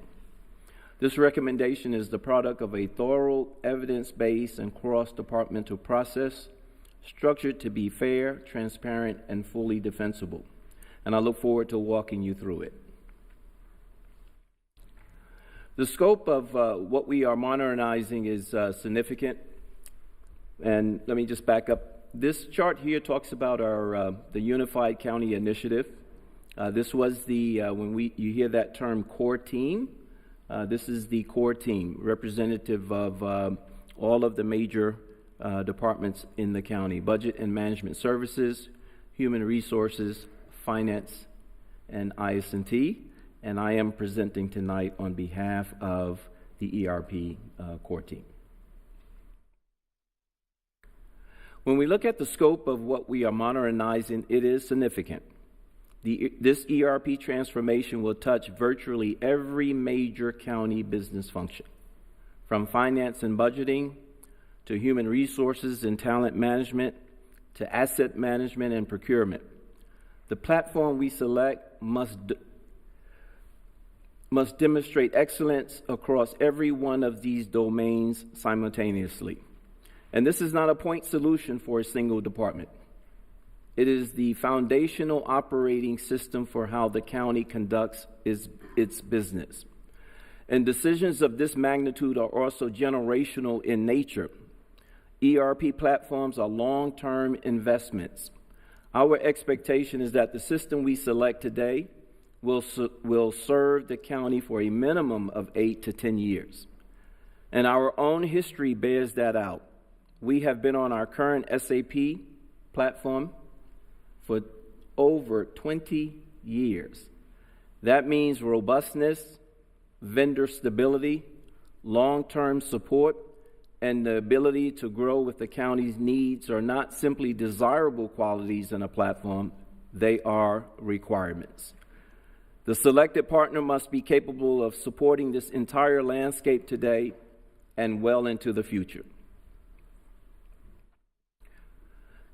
This recommendation is the product of a thorough, evidence-based, and cross-departmental process structured to be fair, transparent, and fully defensible. And I look forward to walking you through it. The scope of what we are modernizing is significant. And let me just back up. This chart here talks about our the Unified County Initiative. This was the, when you hear that term core team, this is the core team, representative of all of the major departments in the county: Budget and Management Services, Human Resources, Finance, and IS&T. And I am presenting tonight on behalf of the ERP core team. When we look at the scope of what we are modernizing, it is significant. This ERP transformation will touch virtually every major county business function, from finance and budgeting to human resources and talent management to asset management and procurement. The platform we select must demonstrate excellence across every one of these domains simultaneously. And this is not a point solution for a single department. It is the foundational operating system for how the county conducts its business. And decisions of this magnitude are also generational in nature. ERP platforms are long-term investments. Our expectation is that the system we select today will serve the county for a minimum of 8 to 10 years. And our own history bears that out. We have been on our current SAP platform for over 20 years. That means robustness, vendor stability, long-term support, and the ability to grow with the county's needs are not simply desirable qualities in a platform, they are requirements. The selected partner must be capable of supporting this entire landscape today and well into the future.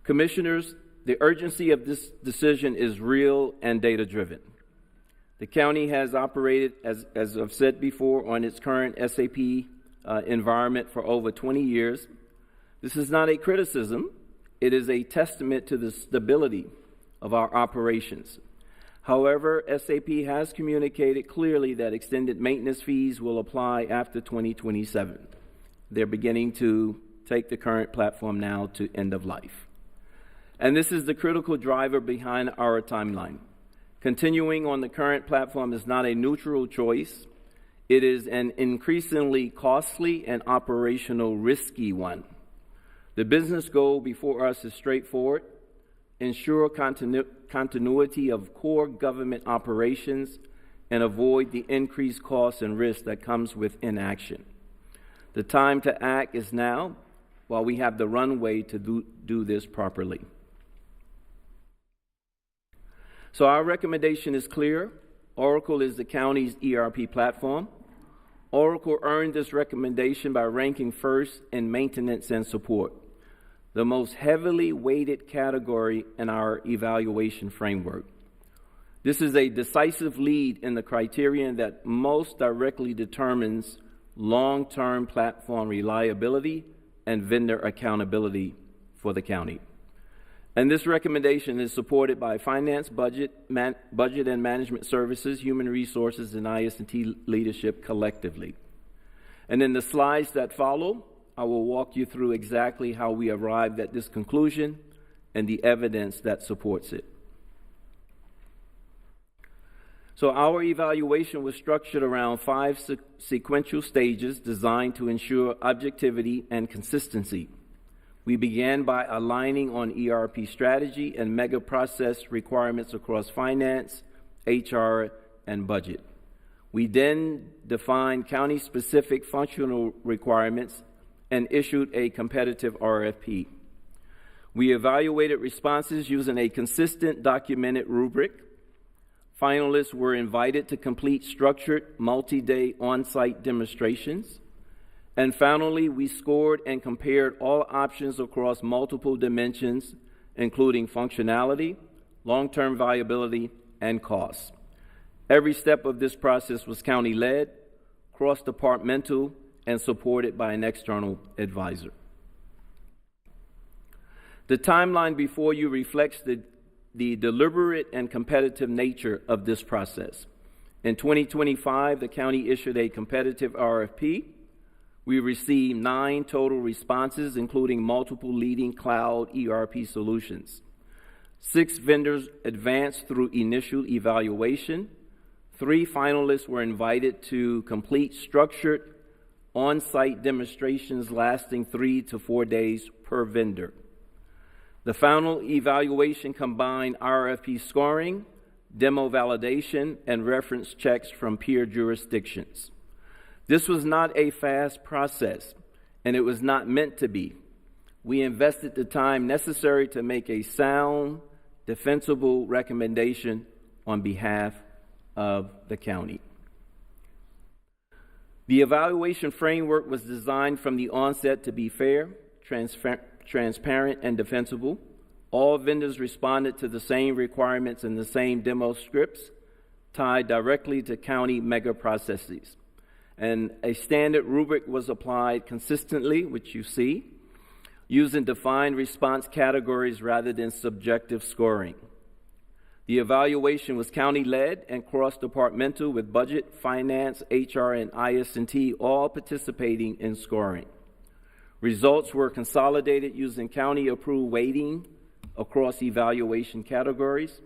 Commissioners, the urgency of this decision is real and data-driven. The county has operated, as I've said before, on its current SAP environment for over 20 years. This is not a criticism. It is a testament to the stability of our operations. However, SAP has communicated clearly that extended maintenance fees will apply after 2027. They're beginning to take the current platform now to end of life. And this is the critical driver behind our timeline. Continuing on the current platform is not a neutral choice. It is an increasingly costly and operational risky one. The business goal before us is straightforward: ensure continuity of core government operations and avoid the increased costs and risks that comes with inaction. The time to act is now, while we have the runway to do this properly. So our recommendation is clear. Oracle is the county's ERP platform. Oracle earned this recommendation by ranking first in maintenance and support, the most heavily weighted category in our evaluation framework. This is a decisive lead in the criterion that most directly determines long-term platform reliability and vendor accountability for the county. And this recommendation is supported by Finance, Budget and Management Services, Human Resources, and IS&T leadership collectively. And in the slides that follow, I will walk you through exactly how we arrived at this conclusion and the evidence that supports it. So our evaluation was structured around 5 sequential stages designed to ensure objectivity and consistency. We began by aligning on ERP strategy and mega process requirements across finance, HR, and budget. We then defined county-specific functional requirements and issued a competitive RFP. We evaluated responses using a consistent documented rubric. Finalists were invited to complete structured multi-day on-site demonstrations. And finally, we scored and compared all options across multiple dimensions, including functionality, long-term viability, and costs. Every step of this process was county-led, cross-departmental, and supported by an external advisor. The timeline before you reflects the deliberate and competitive nature of this process. In 2025, the county issued a competitive RFP. We received 9 total responses, including multiple leading cloud ERP solutions. 6 vendors advanced through initial evaluation. 3 finalists were invited to complete structured on-site demonstrations lasting 3 to 4 days per vendor. The final evaluation combined RFP scoring, demo validation, and reference checks from peer jurisdictions. This was not a fast process, and it was not meant to be. We invested the time necessary to make a sound, defensible recommendation on behalf of the county. The evaluation framework was designed from the onset to be fair, transparent, and defensible. All vendors responded to the same requirements and the same demo scripts tied directly to county mega processes. And a standard rubric was applied consistently, which you see, using defined response categories rather than subjective scoring. The evaluation was county-led and cross-departmental, with budget, finance, HR, and IS&T all participating in scoring. Results were consolidated using county-approved weighting across evaluation categories.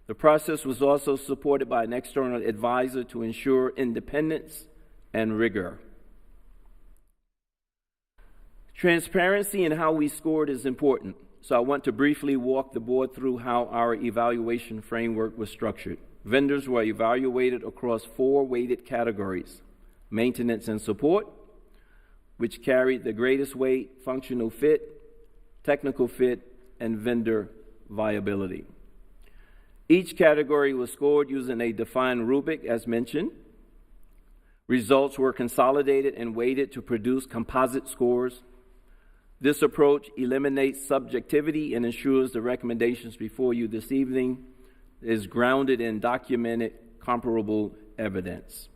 The process was also supported by an external advisor to ensure independence and rigor. Transparency in how we scored is important, so I want to briefly walk the board through how our evaluation framework was structured. Vendors were evaluated across 4 weighted categories: maintenance and support, which carried the greatest weight, functional fit, technical fit, and vendor viability. Each category was scored using a defined rubric, as mentioned. Results were consolidated and weighted to produce composite scores. This approach eliminates subjectivity and ensures the recommendations before you this evening is grounded in documented, comparable evidence.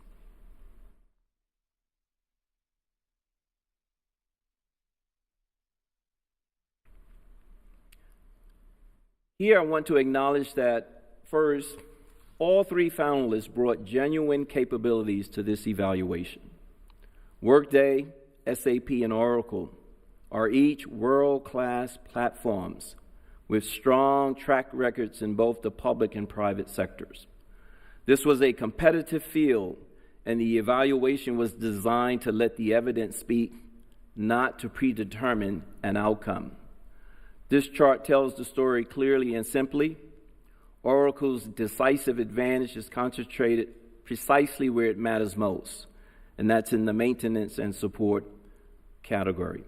Here I want to acknowledge that, first, all 3 finalists brought genuine capabilities to this evaluation. Workday, SAP, and Oracle are each world-class platforms with strong track records in both the public and private sectors. This was a competitive field, and the evaluation was designed to let the evidence speak, not to predetermine an outcome. This chart tells the story clearly and simply. Oracle's decisive advantage is concentrated precisely where it matters most, and that's in the maintenance and support category.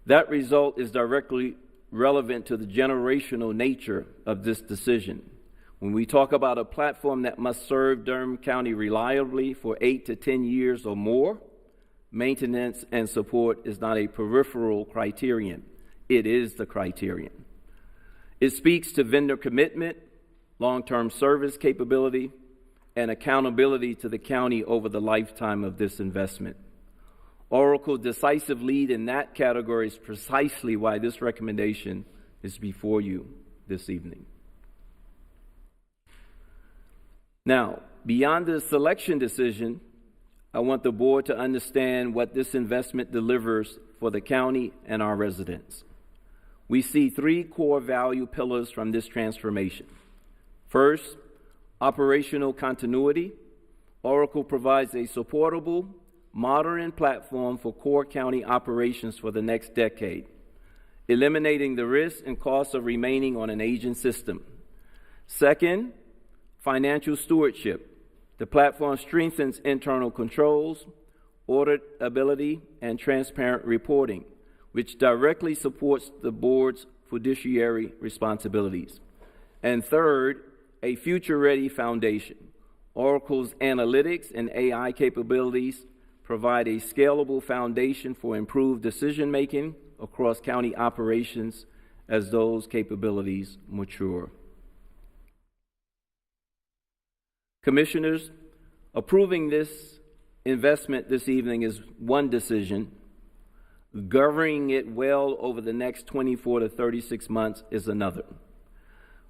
That result is directly relevant to the generational nature of this decision. When we talk about a platform that must serve Durham County reliably for 8 to 10 years or more, maintenance and support is not a peripheral criterion. It is the criterion. It speaks to vendor commitment, long-term service capability, and accountability to the county over the lifetime of this investment. Oracle's decisive lead in that category is precisely why this recommendation is before you this evening. Now, beyond the selection decision, I want the board to understand what this investment delivers for the county and our residents. We see 3 core value pillars from this transformation. First, operational continuity. Oracle provides a supportable, modern platform for core county operations for the next decade, eliminating the risks and costs of remaining on an aging system. Second, financial stewardship. The platform strengthens internal controls, auditability, and transparent reporting, which directly supports the board's fiduciary responsibilities. And third, a future-ready foundation. Oracle's analytics and AI capabilities provide a scalable foundation for improved decision-making across county operations as those capabilities mature. Commissioners, approving this investment this evening is one decision. Governing it well over the next 24 to 36 months is another.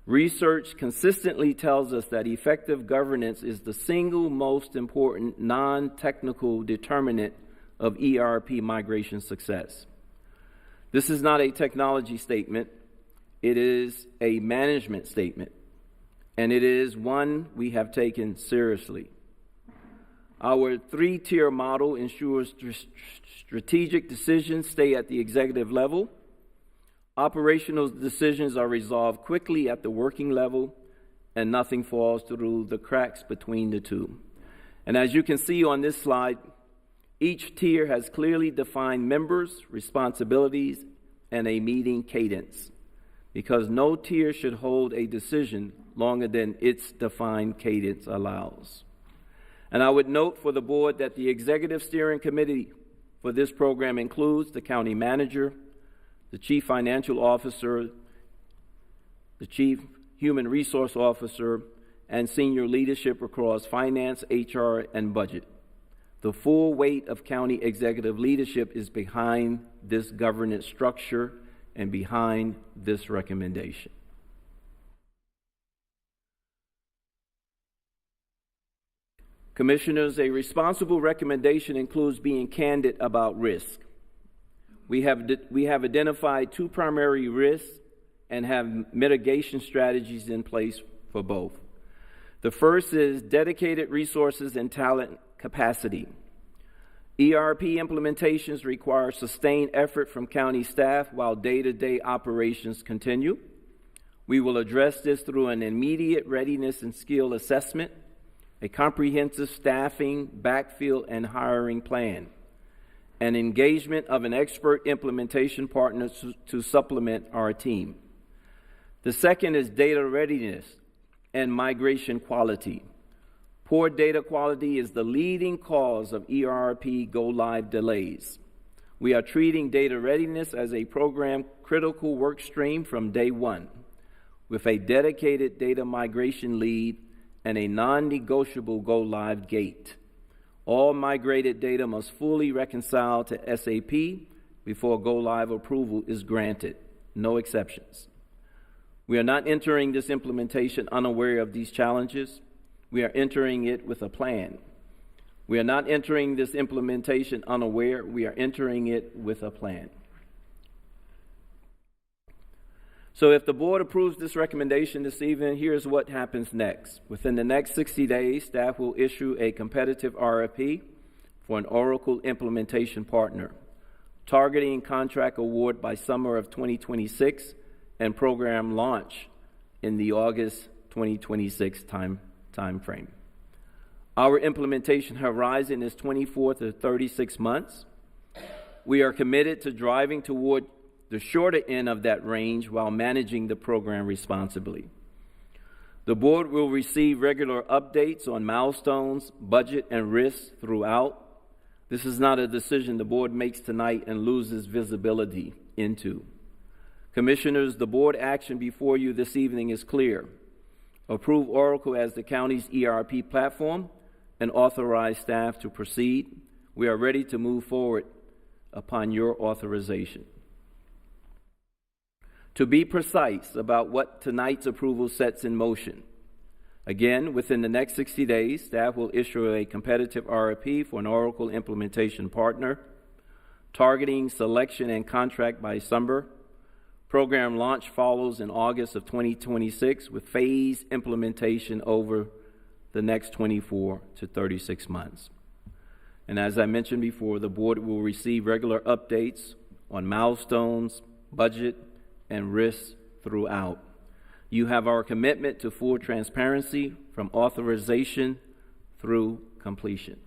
Research consistently tells us that effective governance is the single most important non-technical determinant of ERP migration success. This is not a technology statement. It is a management statement, and it is one we have taken seriously. Our three-tier model ensures strategic decisions stay at the executive level. Operational decisions are resolved quickly at the working level, and nothing falls through the cracks between the two. And as you can see on this slide, each tier has clearly defined members, responsibilities, and a meeting cadence, because no tier should hold a decision longer than its defined cadence allows. And I would note for the board that the executive steering committee for this program includes the county manager, the chief financial officer, the chief human resource officer, and senior leadership across finance, HR, and budget. The full weight of county executive leadership is behind this governance structure and behind this recommendation. Commissioners, a responsible recommendation includes being candid about risk. We have identified two primary risks and have mitigation strategies in place for both. The first is dedicated resources and talent capacity. ERP implementations require sustained effort from county staff while day-to-day operations continue. We will address this through an immediate readiness and skill assessment, a comprehensive staffing, backfill, and hiring plan, and engagement of an expert implementation partner to supplement our team. The second is data readiness and migration quality. Poor data quality is the leading cause of ERP go-live delays. We are treating data readiness as a program critical work stream from day one, with a dedicated data migration lead and a non-negotiable go-live gate. All migrated data must fully reconcile to SAP before go-live approval is granted. No exceptions. We are not entering this implementation unaware of these challenges. We are entering it with a plan. We are not entering this implementation unaware. We are entering it with a plan. So if the board approves this recommendation this evening, here's what happens next. Within the next 60 days, staff will issue a competitive RFP for an Oracle implementation partner, targeting contract award by summer of 2026 and program launch in the August 2026 time frame. Our implementation horizon is 24 to 36 months. We are committed to driving toward the shorter end of that range while managing the program responsibly. The board will receive regular updates on milestones, budget, and risks throughout. This is not a decision the board makes tonight and loses visibility into. Commissioners, the board action before you this evening is clear. Approve Oracle as the county's ERP platform and authorize staff to proceed. We are ready to move forward upon your authorization. To be precise about what tonight's approval sets in motion, again, within the next 60 days, staff will issue a competitive RFP for an Oracle implementation partner, targeting selection and contract by summer. Program launch follows in August of 2026 with phased implementation over the next 24 to 36 months. And as I mentioned before, the board will receive regular updates on milestones, budget, and risks throughout. You have our commitment to full transparency from authorization through completion.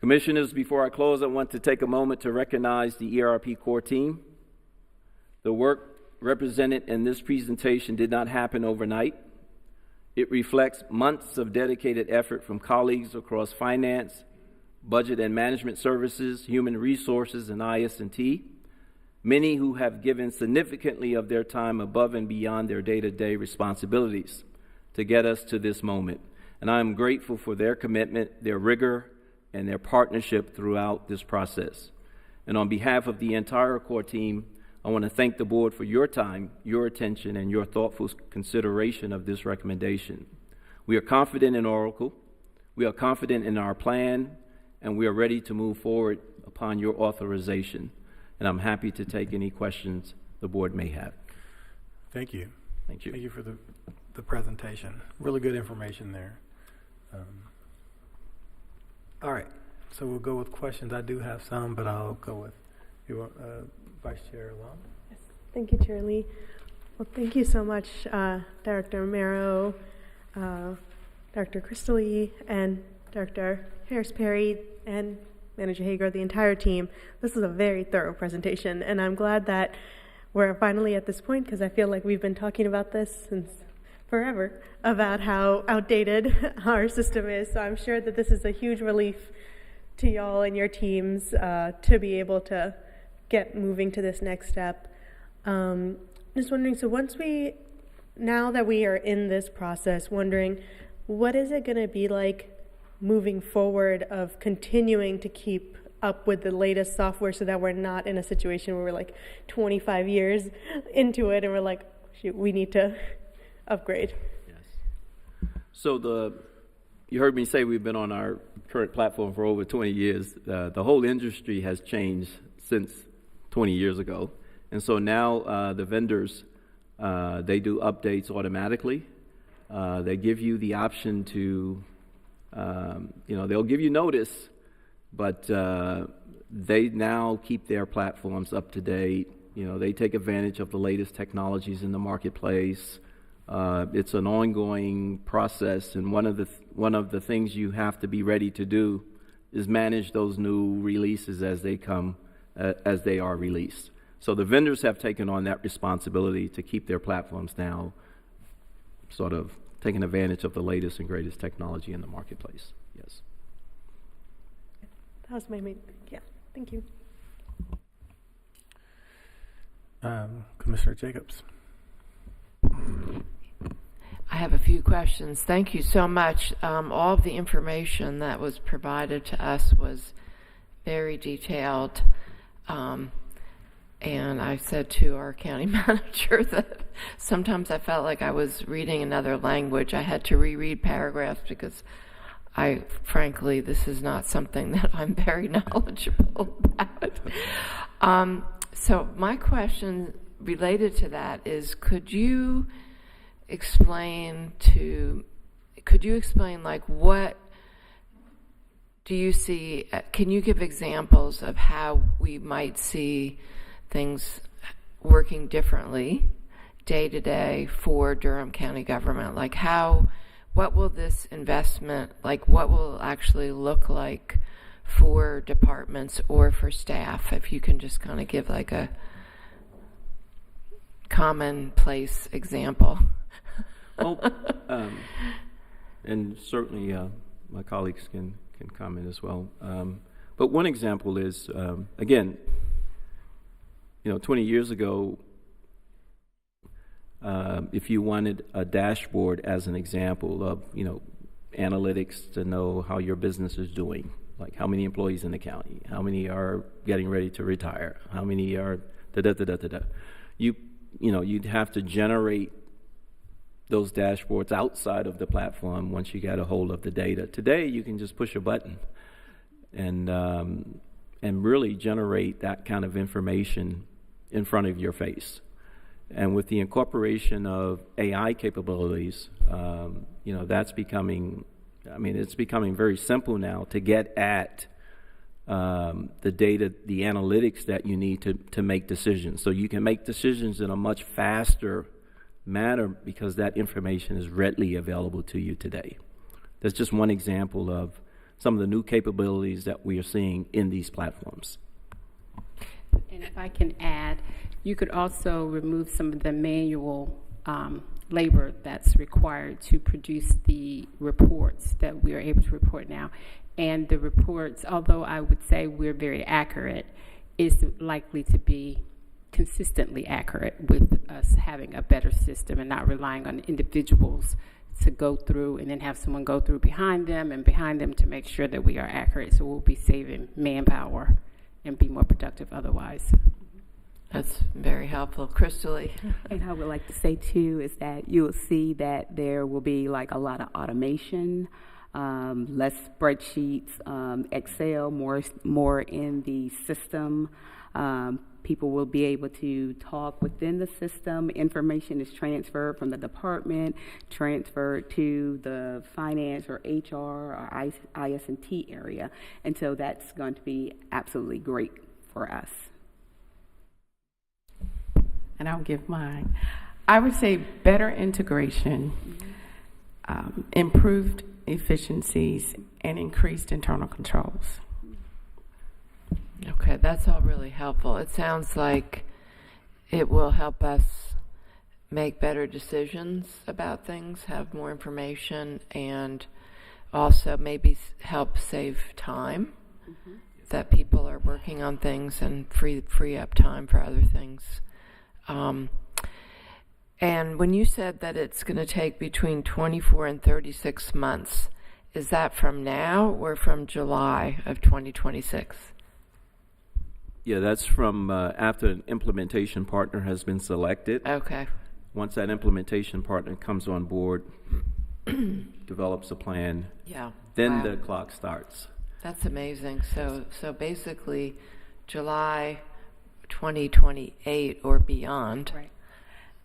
Commissioners, before I close, I want to take a moment to recognize the ERP core team. The work represented in this presentation did not happen overnight. It reflects months of dedicated effort from colleagues across finance, budget and management services, human resources, and IS&T, many who have given significantly of their time above and beyond their day-to-day responsibilities to get us to this moment. And I am grateful for their commitment, their rigor, and their partnership throughout this process. And on behalf of the entire core team, I want to thank the board for your time, your attention, and your thoughtful consideration of this recommendation. We are confident in Oracle, we are confident in our plan, and we are ready to move forward upon your authorization. And I'm happy to take any questions the board may have. Thank you. Thank you. Thank you for the presentation. Really good information there. All right, so we'll go with questions. I do have some, but I'll go with you, Vice Chair Long. Yes. Thank you, Chair Lee. Well, thank you so much, Director Romero, Dr. Crystal Lee, and Dr. Harris-Perry, and Manager Hager, the entire team. This was a very thorough presentation, and I'm glad that we're finally at this point, because I feel like we've been talking about this since forever, about how outdated our system is. So I'm sure that this is a huge relief to y'all and your teams to be able to get moving to this next step. Just wondering, so now that we are in this process, wondering what is it going to be like moving forward of continuing to keep up with the latest software so that we're not in a situation where we're like 25 years into it and we're like, shoot, we need to upgrade. Yes. So you heard me say we've been on our current platform for over 20 years. The whole industry has changed since 20 years ago. And so now the vendors, they do updates automatically. They give you the option to, they'll give you notice, but they now keep their platforms up to date. They take advantage of the latest technologies in the marketplace. It's an ongoing process, and one of the things you have to be ready to do is manage those new releases as they come, as they are released. So the vendors have taken on that responsibility to keep their platforms now sort of taking advantage of the latest and greatest technology in the marketplace. Yes. That was my main, yeah, thank you. Commissioner Jacobs. I have a few questions. Thank you so much. All of the information that was provided to us was very detailed. And I said to our county manager that sometimes I felt like I was reading another language. I had to reread paragraphs because frankly, this is not something that I'm very knowledgeable about. So my question related to that is, could you explain like what do you see, can you give examples of how we might see things working differently day to day for Durham County government? Like what will this investment, like what will it actually look like for departments or for staff? If you can just kind of give like a commonplace example. Well, and certainly my colleagues can comment as well. But one example is, again, 20 years ago, if you wanted a dashboard as an example of, analytics to know how your business is doing, like how many employees in the county, how many are getting ready to retire, how many are you'd have to generate those dashboards outside of the platform once you got a hold of the data. Today, you can just push a button and really generate that kind of information in front of your face. And with the incorporation of AI capabilities, that's becoming, it's becoming very simple now to get at the data, the analytics that you need to make decisions. So you can make decisions in a much faster manner because that information is readily available to you today. That's just one example of some of the new capabilities that we are seeing in these platforms. And if I can add, you could also remove some of the manual labor that's required to produce the reports that we are able to report now. And the reports, although I would say we're very accurate, is likely to be consistently accurate with us having a better system and not relying on individuals to go through and then have someone go through behind them and behind them to make sure that we are accurate. So we'll be saving manpower and be more productive otherwise. That's very helpful. Crystal. And I would like to say too is that you will see that there will be like a lot of automation, less spreadsheets, Excel, more in the system. People will be able to talk within the system. Information is transferred from the department, transferred to the finance or HR or IS&T area. And so that's going to be absolutely great for us. And I'll give mine. I would say better integration, improved efficiencies, and increased internal controls. Okay, that's all really helpful. It sounds like it will help us make better decisions about things, have more information, and also maybe help save time that people are working on things and free up time for other things. And when you said that it's going to take between 24 and 36 months, is that from now or from July of 2026? Yeah, that's from after an implementation partner has been selected. Okay. Once that implementation partner comes on board, develops a plan, then the clock starts. That's amazing. So basically, July 2028 or beyond. Right.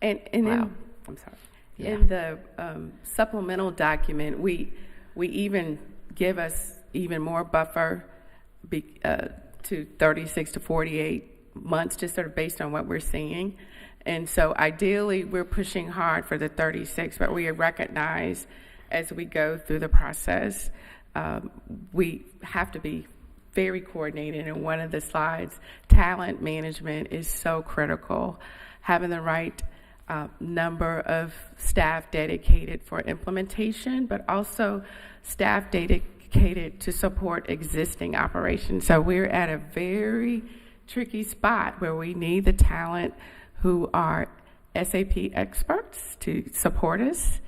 And wow. I'm sorry. Yeah. In the supplemental document, we even give us even more buffer to 36 to 48 months, just sort of based on what we're seeing. And so ideally, we're pushing hard for the 36, but we recognize as we go through the process, we have to be very coordinated. And one of the slides, talent management is so critical. Having the right number of staff dedicated for implementation, but also staff dedicated to support existing operations. So we're at a very tricky spot where we need the talent who are SAP experts to support us,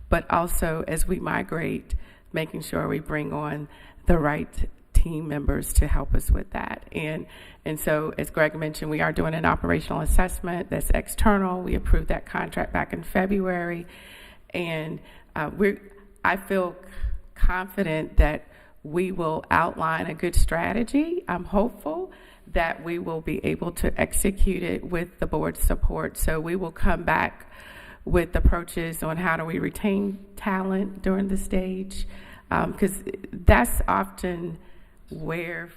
but also as we migrate, making sure we bring on the right team members to help us with that. And so, as Greg mentioned, we are doing an operational assessment that's external. We approved that contract back in February. And I feel confident that we will outline a good strategy. I'm hopeful that we will be able to execute it with the board's support. So we will come back with approaches on how do we retain talent during the stage, because that's often where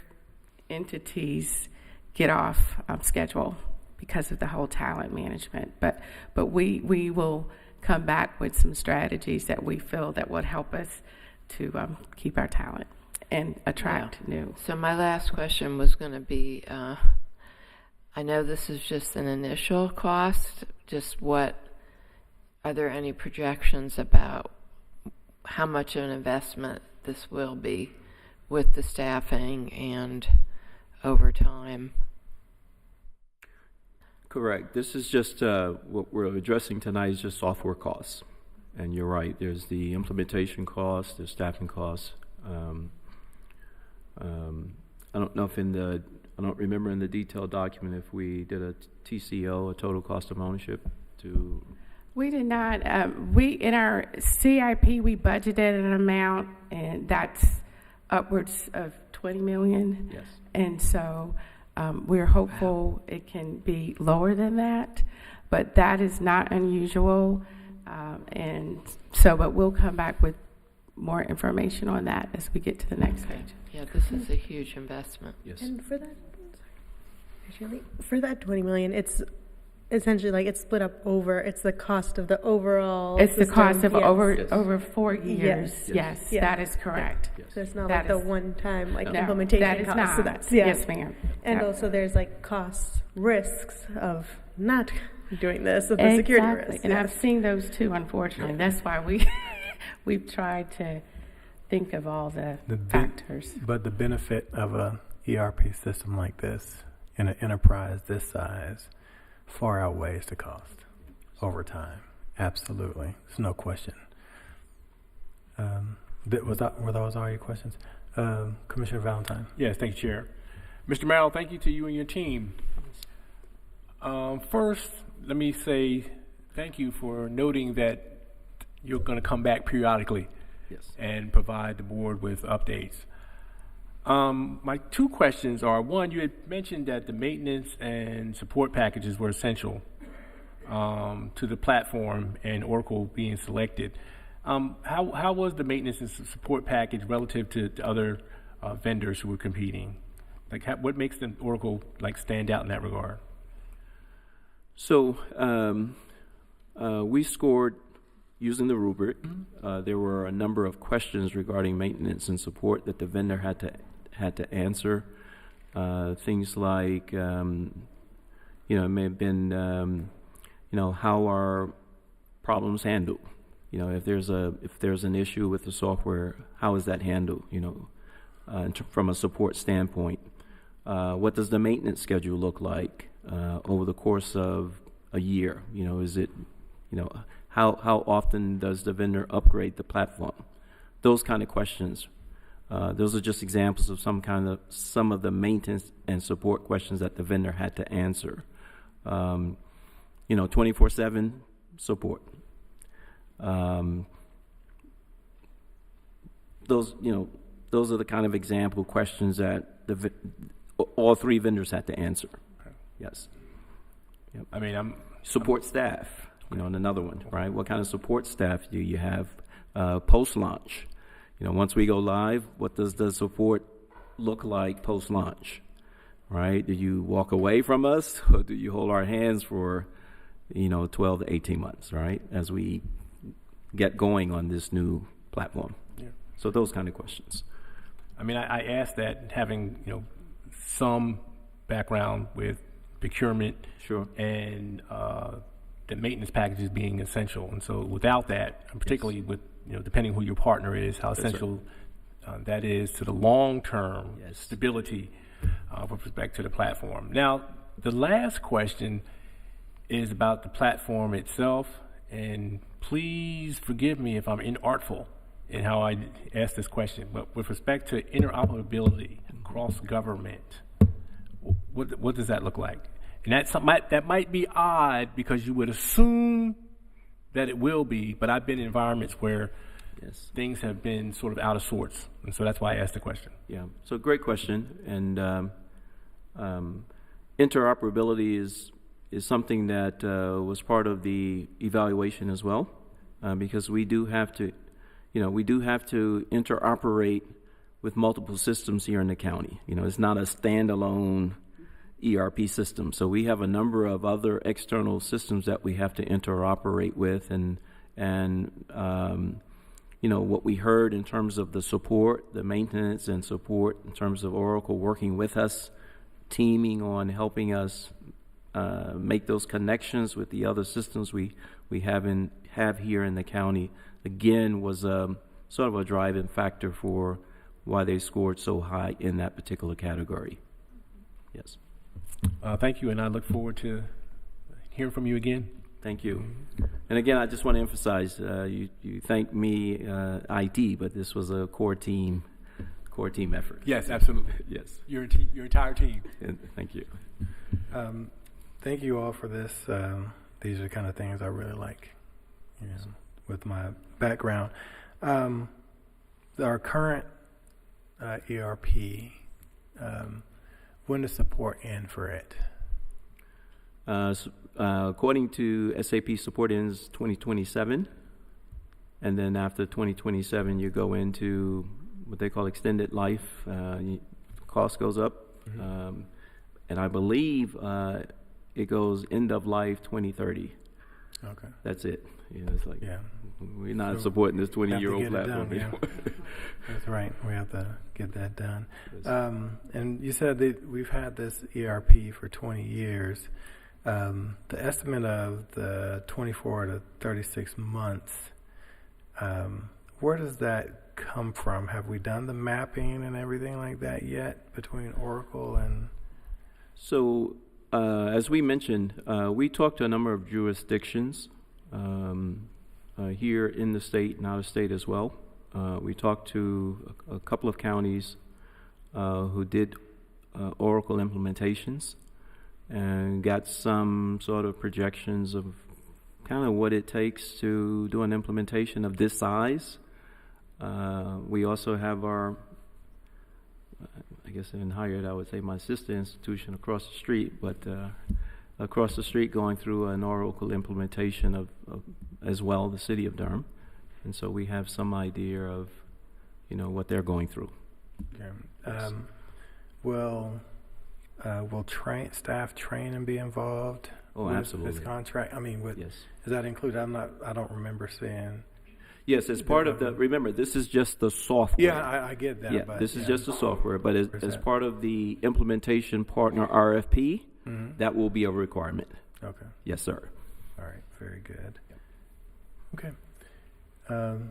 entities get off schedule because of the whole talent management. But we will come back with some strategies that we feel that would help us to keep our talent and attract new. So my last question was going to be, I know this is just an initial cost, are there any projections about how much of an investment this will be with the staffing and over time? Correct. This is just what we're addressing tonight is just software costs. And you're right, there's the implementation costs, there's staffing costs. I don't know if I don't remember in the detailed document if we did a TCO, a total cost of ownership, to. We did not. In our CIP, we budgeted an amount, and that's upwards of $20 million. Yes. And so we're hopeful it can be lower than that, but that is not unusual. But we'll come back with more information on that as we get to the next stage. Yeah, this is a huge investment. Yes. And for that $20 million, it's essentially like it's split up over. It's the cost of the overall. It's system. the cost of Yes. over 4 years. Yes. Yes, that is correct. Yes. So it's not That like is- the one-time No, implementation that is cost. not. So that's, Yes, ma'am. And Yeah. also there's cost risks of not doing this, of the security risks. And I've seen those too, unfortunately. That's why we've tried to think of all the factors. But the benefit of a ERP system like this in an enterprise this size far outweighs the cost over time. Absolutely. There's no question. Were those all your questions? Commissioner Valentine. Yes, thank you, Chair. Mr. Merrill, thank you to you and your team. First, let me say thank you for noting that you're going to come back periodically and provide the board with updates. My two questions are, one, you had mentioned that the maintenance and support packages were essential to the platform and Oracle being selected. How was the maintenance and support package relative to other vendors who were competing? Like, what makes the Oracle stand out in that regard? So we scored using the rubric. There were a number of questions regarding maintenance and support that the vendor had to answer. Things like, it may have been, how are problems handled? If there's an issue with the software, how is that handled? From a support standpoint, what does the maintenance schedule look like over the course of a year? Is it, how often does the vendor upgrade the platform? Those kind of questions. Those are just examples of some of the maintenance and support questions that the vendor had to answer. 24/7 support. Those are the kind of example questions that all three vendors had to answer. Okay. Yes. Yep. I mean, support staff. Okay. And another one, right? What kind of support staff do you have post-launch? Once we go live, what does the support look like post-launch? Right? Do you walk away from us, or do you hold our hands for 12 to 18 months, right? As we get going on this new platform. Yeah. So those kind of questions. I mean, I asked that having, some background with procurement. Sure. And the maintenance packages being essential. And so without that, and particularly with, depending who your partner is, how essential that is to the long-term stability with respect to the platform. Now, the last question is about the platform itself. And please forgive me if I'm inartful in how I ask this question, but with respect to interoperability across government, what does that look like? And that might be odd because you would assume that it will be, but I've been in environments where things have been sort of out of sorts, and so that's why I asked the question. Yeah, so great question, and interoperability is something that was part of the evaluation as well, because we do have to interoperate with multiple systems here in the county. It's not a standalone ERP system. So we have a number of other external systems that we have to interoperate with, and what we heard in terms of the support, the maintenance and support in terms of Oracle working with us, teaming on helping us make those connections with the other systems we have here in the county, again, was sort of a driving factor for why they scored so high in that particular category. Yes. Thank you, and I look forward to hearing from you again. Thank you. And again, I just want to emphasize, you thank me, IT, but this was a core team effort. Yes, absolutely. Yes. Your entire team. And thank you. Thank you all for this. These are the kind of things I really like, with my background. Our current ERP, when does support end for it? According to SAP, support ends 2027, and then after 2027, you go into what they call extended life. Cost goes up, and I believe it goes end of life 2030. Okay, that's it. It's like we're not supporting this 20-year-old platform anymore. That's right. We have to get that done. And you said that we've had this ERP for 20 years. The estimate of the 24 to 36 months, where does that come from? Have we done the mapping and everything like that yet between Oracle and? So, as we mentioned, we talked to a number of jurisdictions here in the state and out of state as well. We talked to a couple of counties who did Oracle implementations and got some sort of projections of kind of what it takes to do an implementation of this size. We also have our, I guess in Hyatt, I would say my sister institution across the street, but across the street going through an Oracle implementation of as well, the city of Durham. And so we have some idea of, what they're going through. Okay. Will staff train and be involved? Oh, with absolutely. This contract? I mean, yes. Is that included? I don't remember seeing. Yes, as part of the, remember, this is just the software. Yeah, I get that. Yeah, but this is just the software, but as part of the implementation partner RFP, that will be a requirement. Okay. Yes, sir. All right, very good. Okay.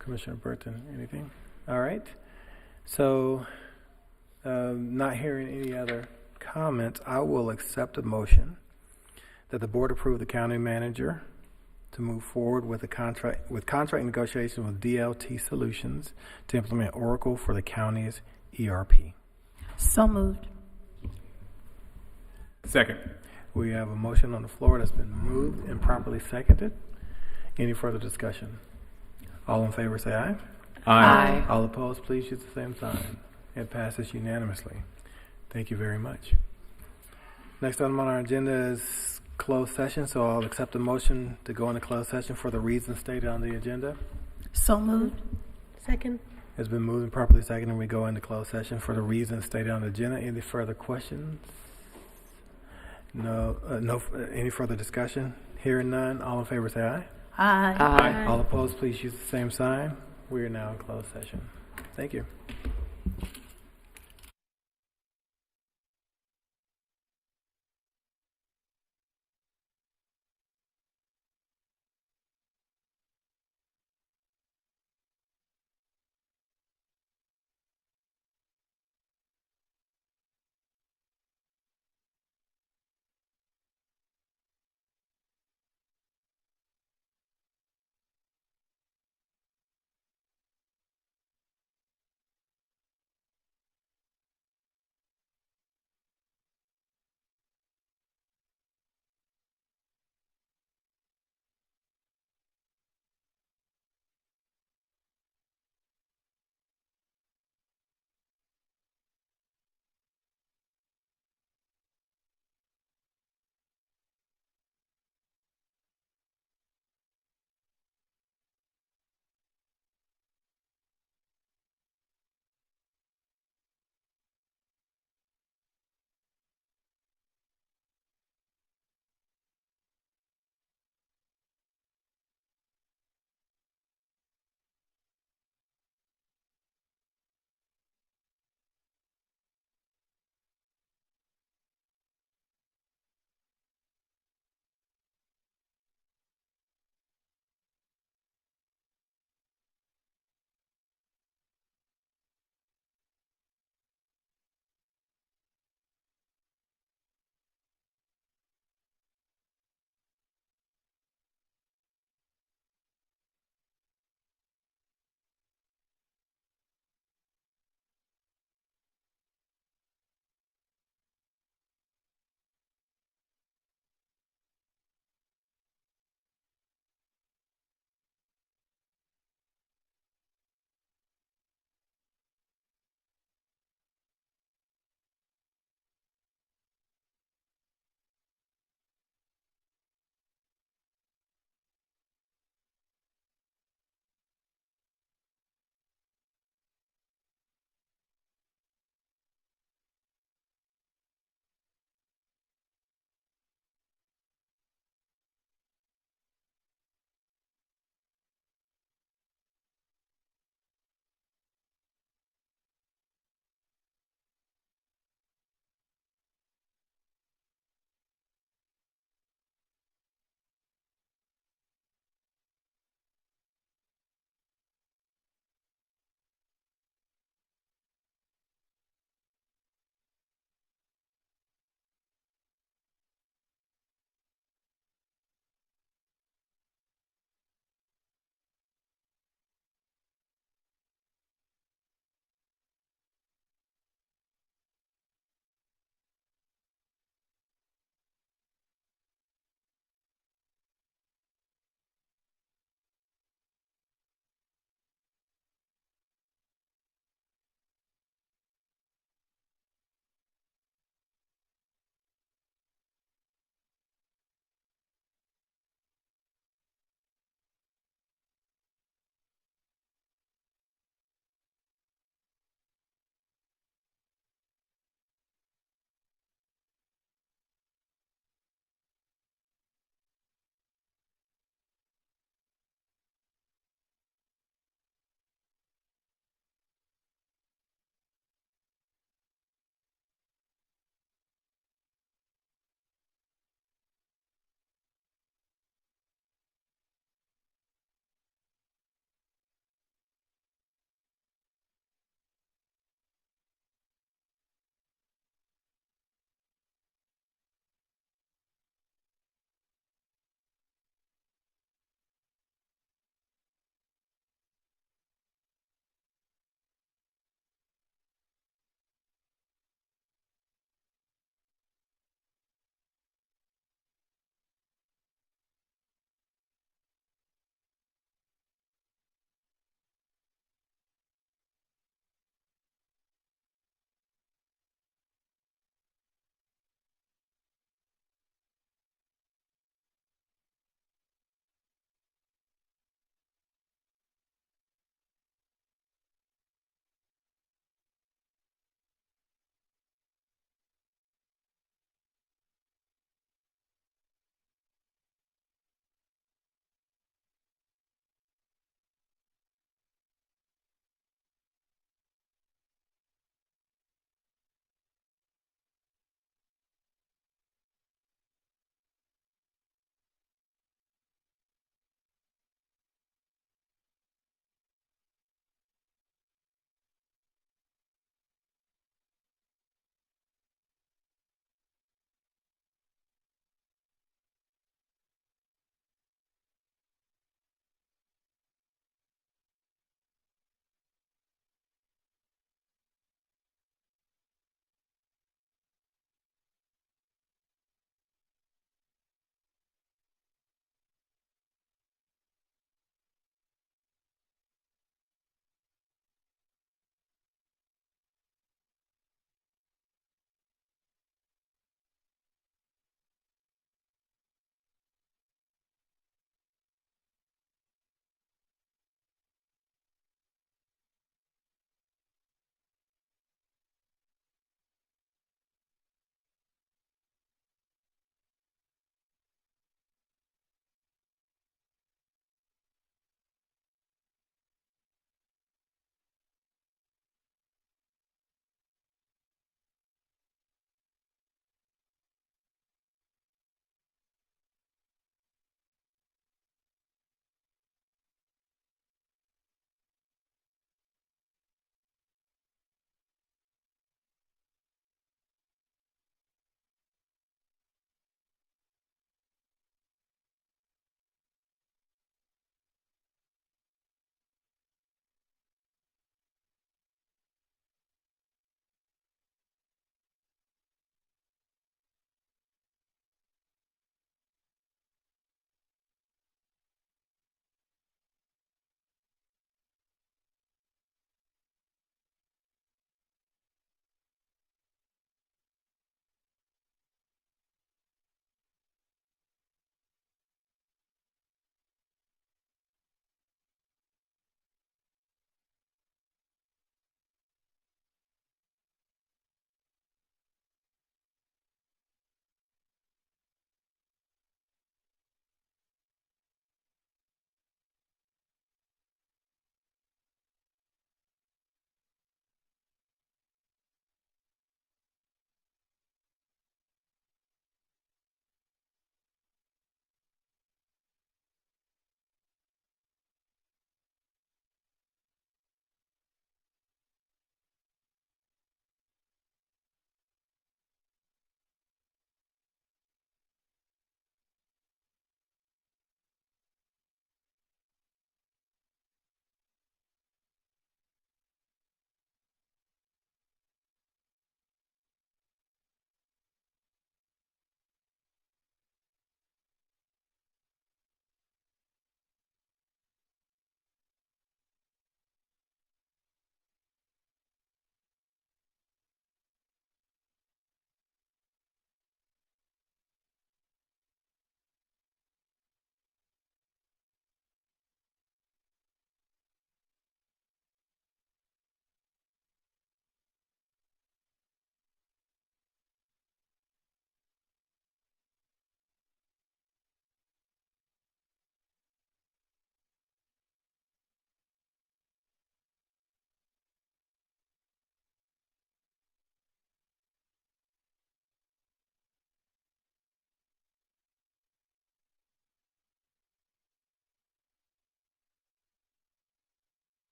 Commissioner Burton, anything? All right. So, not hearing any other comments, I will accept a motion that the board approve the county manager to move forward with a contract negotiation with DLT Solutions to implement Oracle for the county's ERP. So moved. Second. We have a motion on the floor that's been moved and properly seconded. Any further discussion? All in favor say aye. Aye. All opposed, please use the same sign. It passes unanimously. Thank you very much. Next item on our agenda is closed session, so I'll accept a motion to go into closed session for the reasons stated on the agenda. So moved. Second. It's been moved and properly seconded, and we go into closed session for the reasons stated on the agenda. Any further questions? No. Any further discussion? Hearing none, all in favor say aye. Aye. Aye. All opposed, please use the same sign. We are now in closed session. Thank you.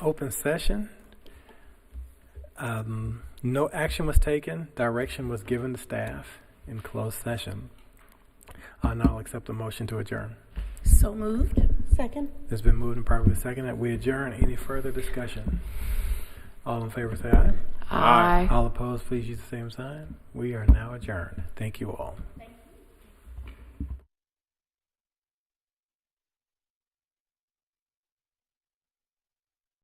open session. No action was taken. Direction was given to staff in closed session. Now I'll accept a motion to adjourn. So moved. Second. It's been moved and properly seconded that we adjourn. Any further discussion? All in favor say aye. Aye. All opposed, please use the same sign. We are now adjourned. Thank you all.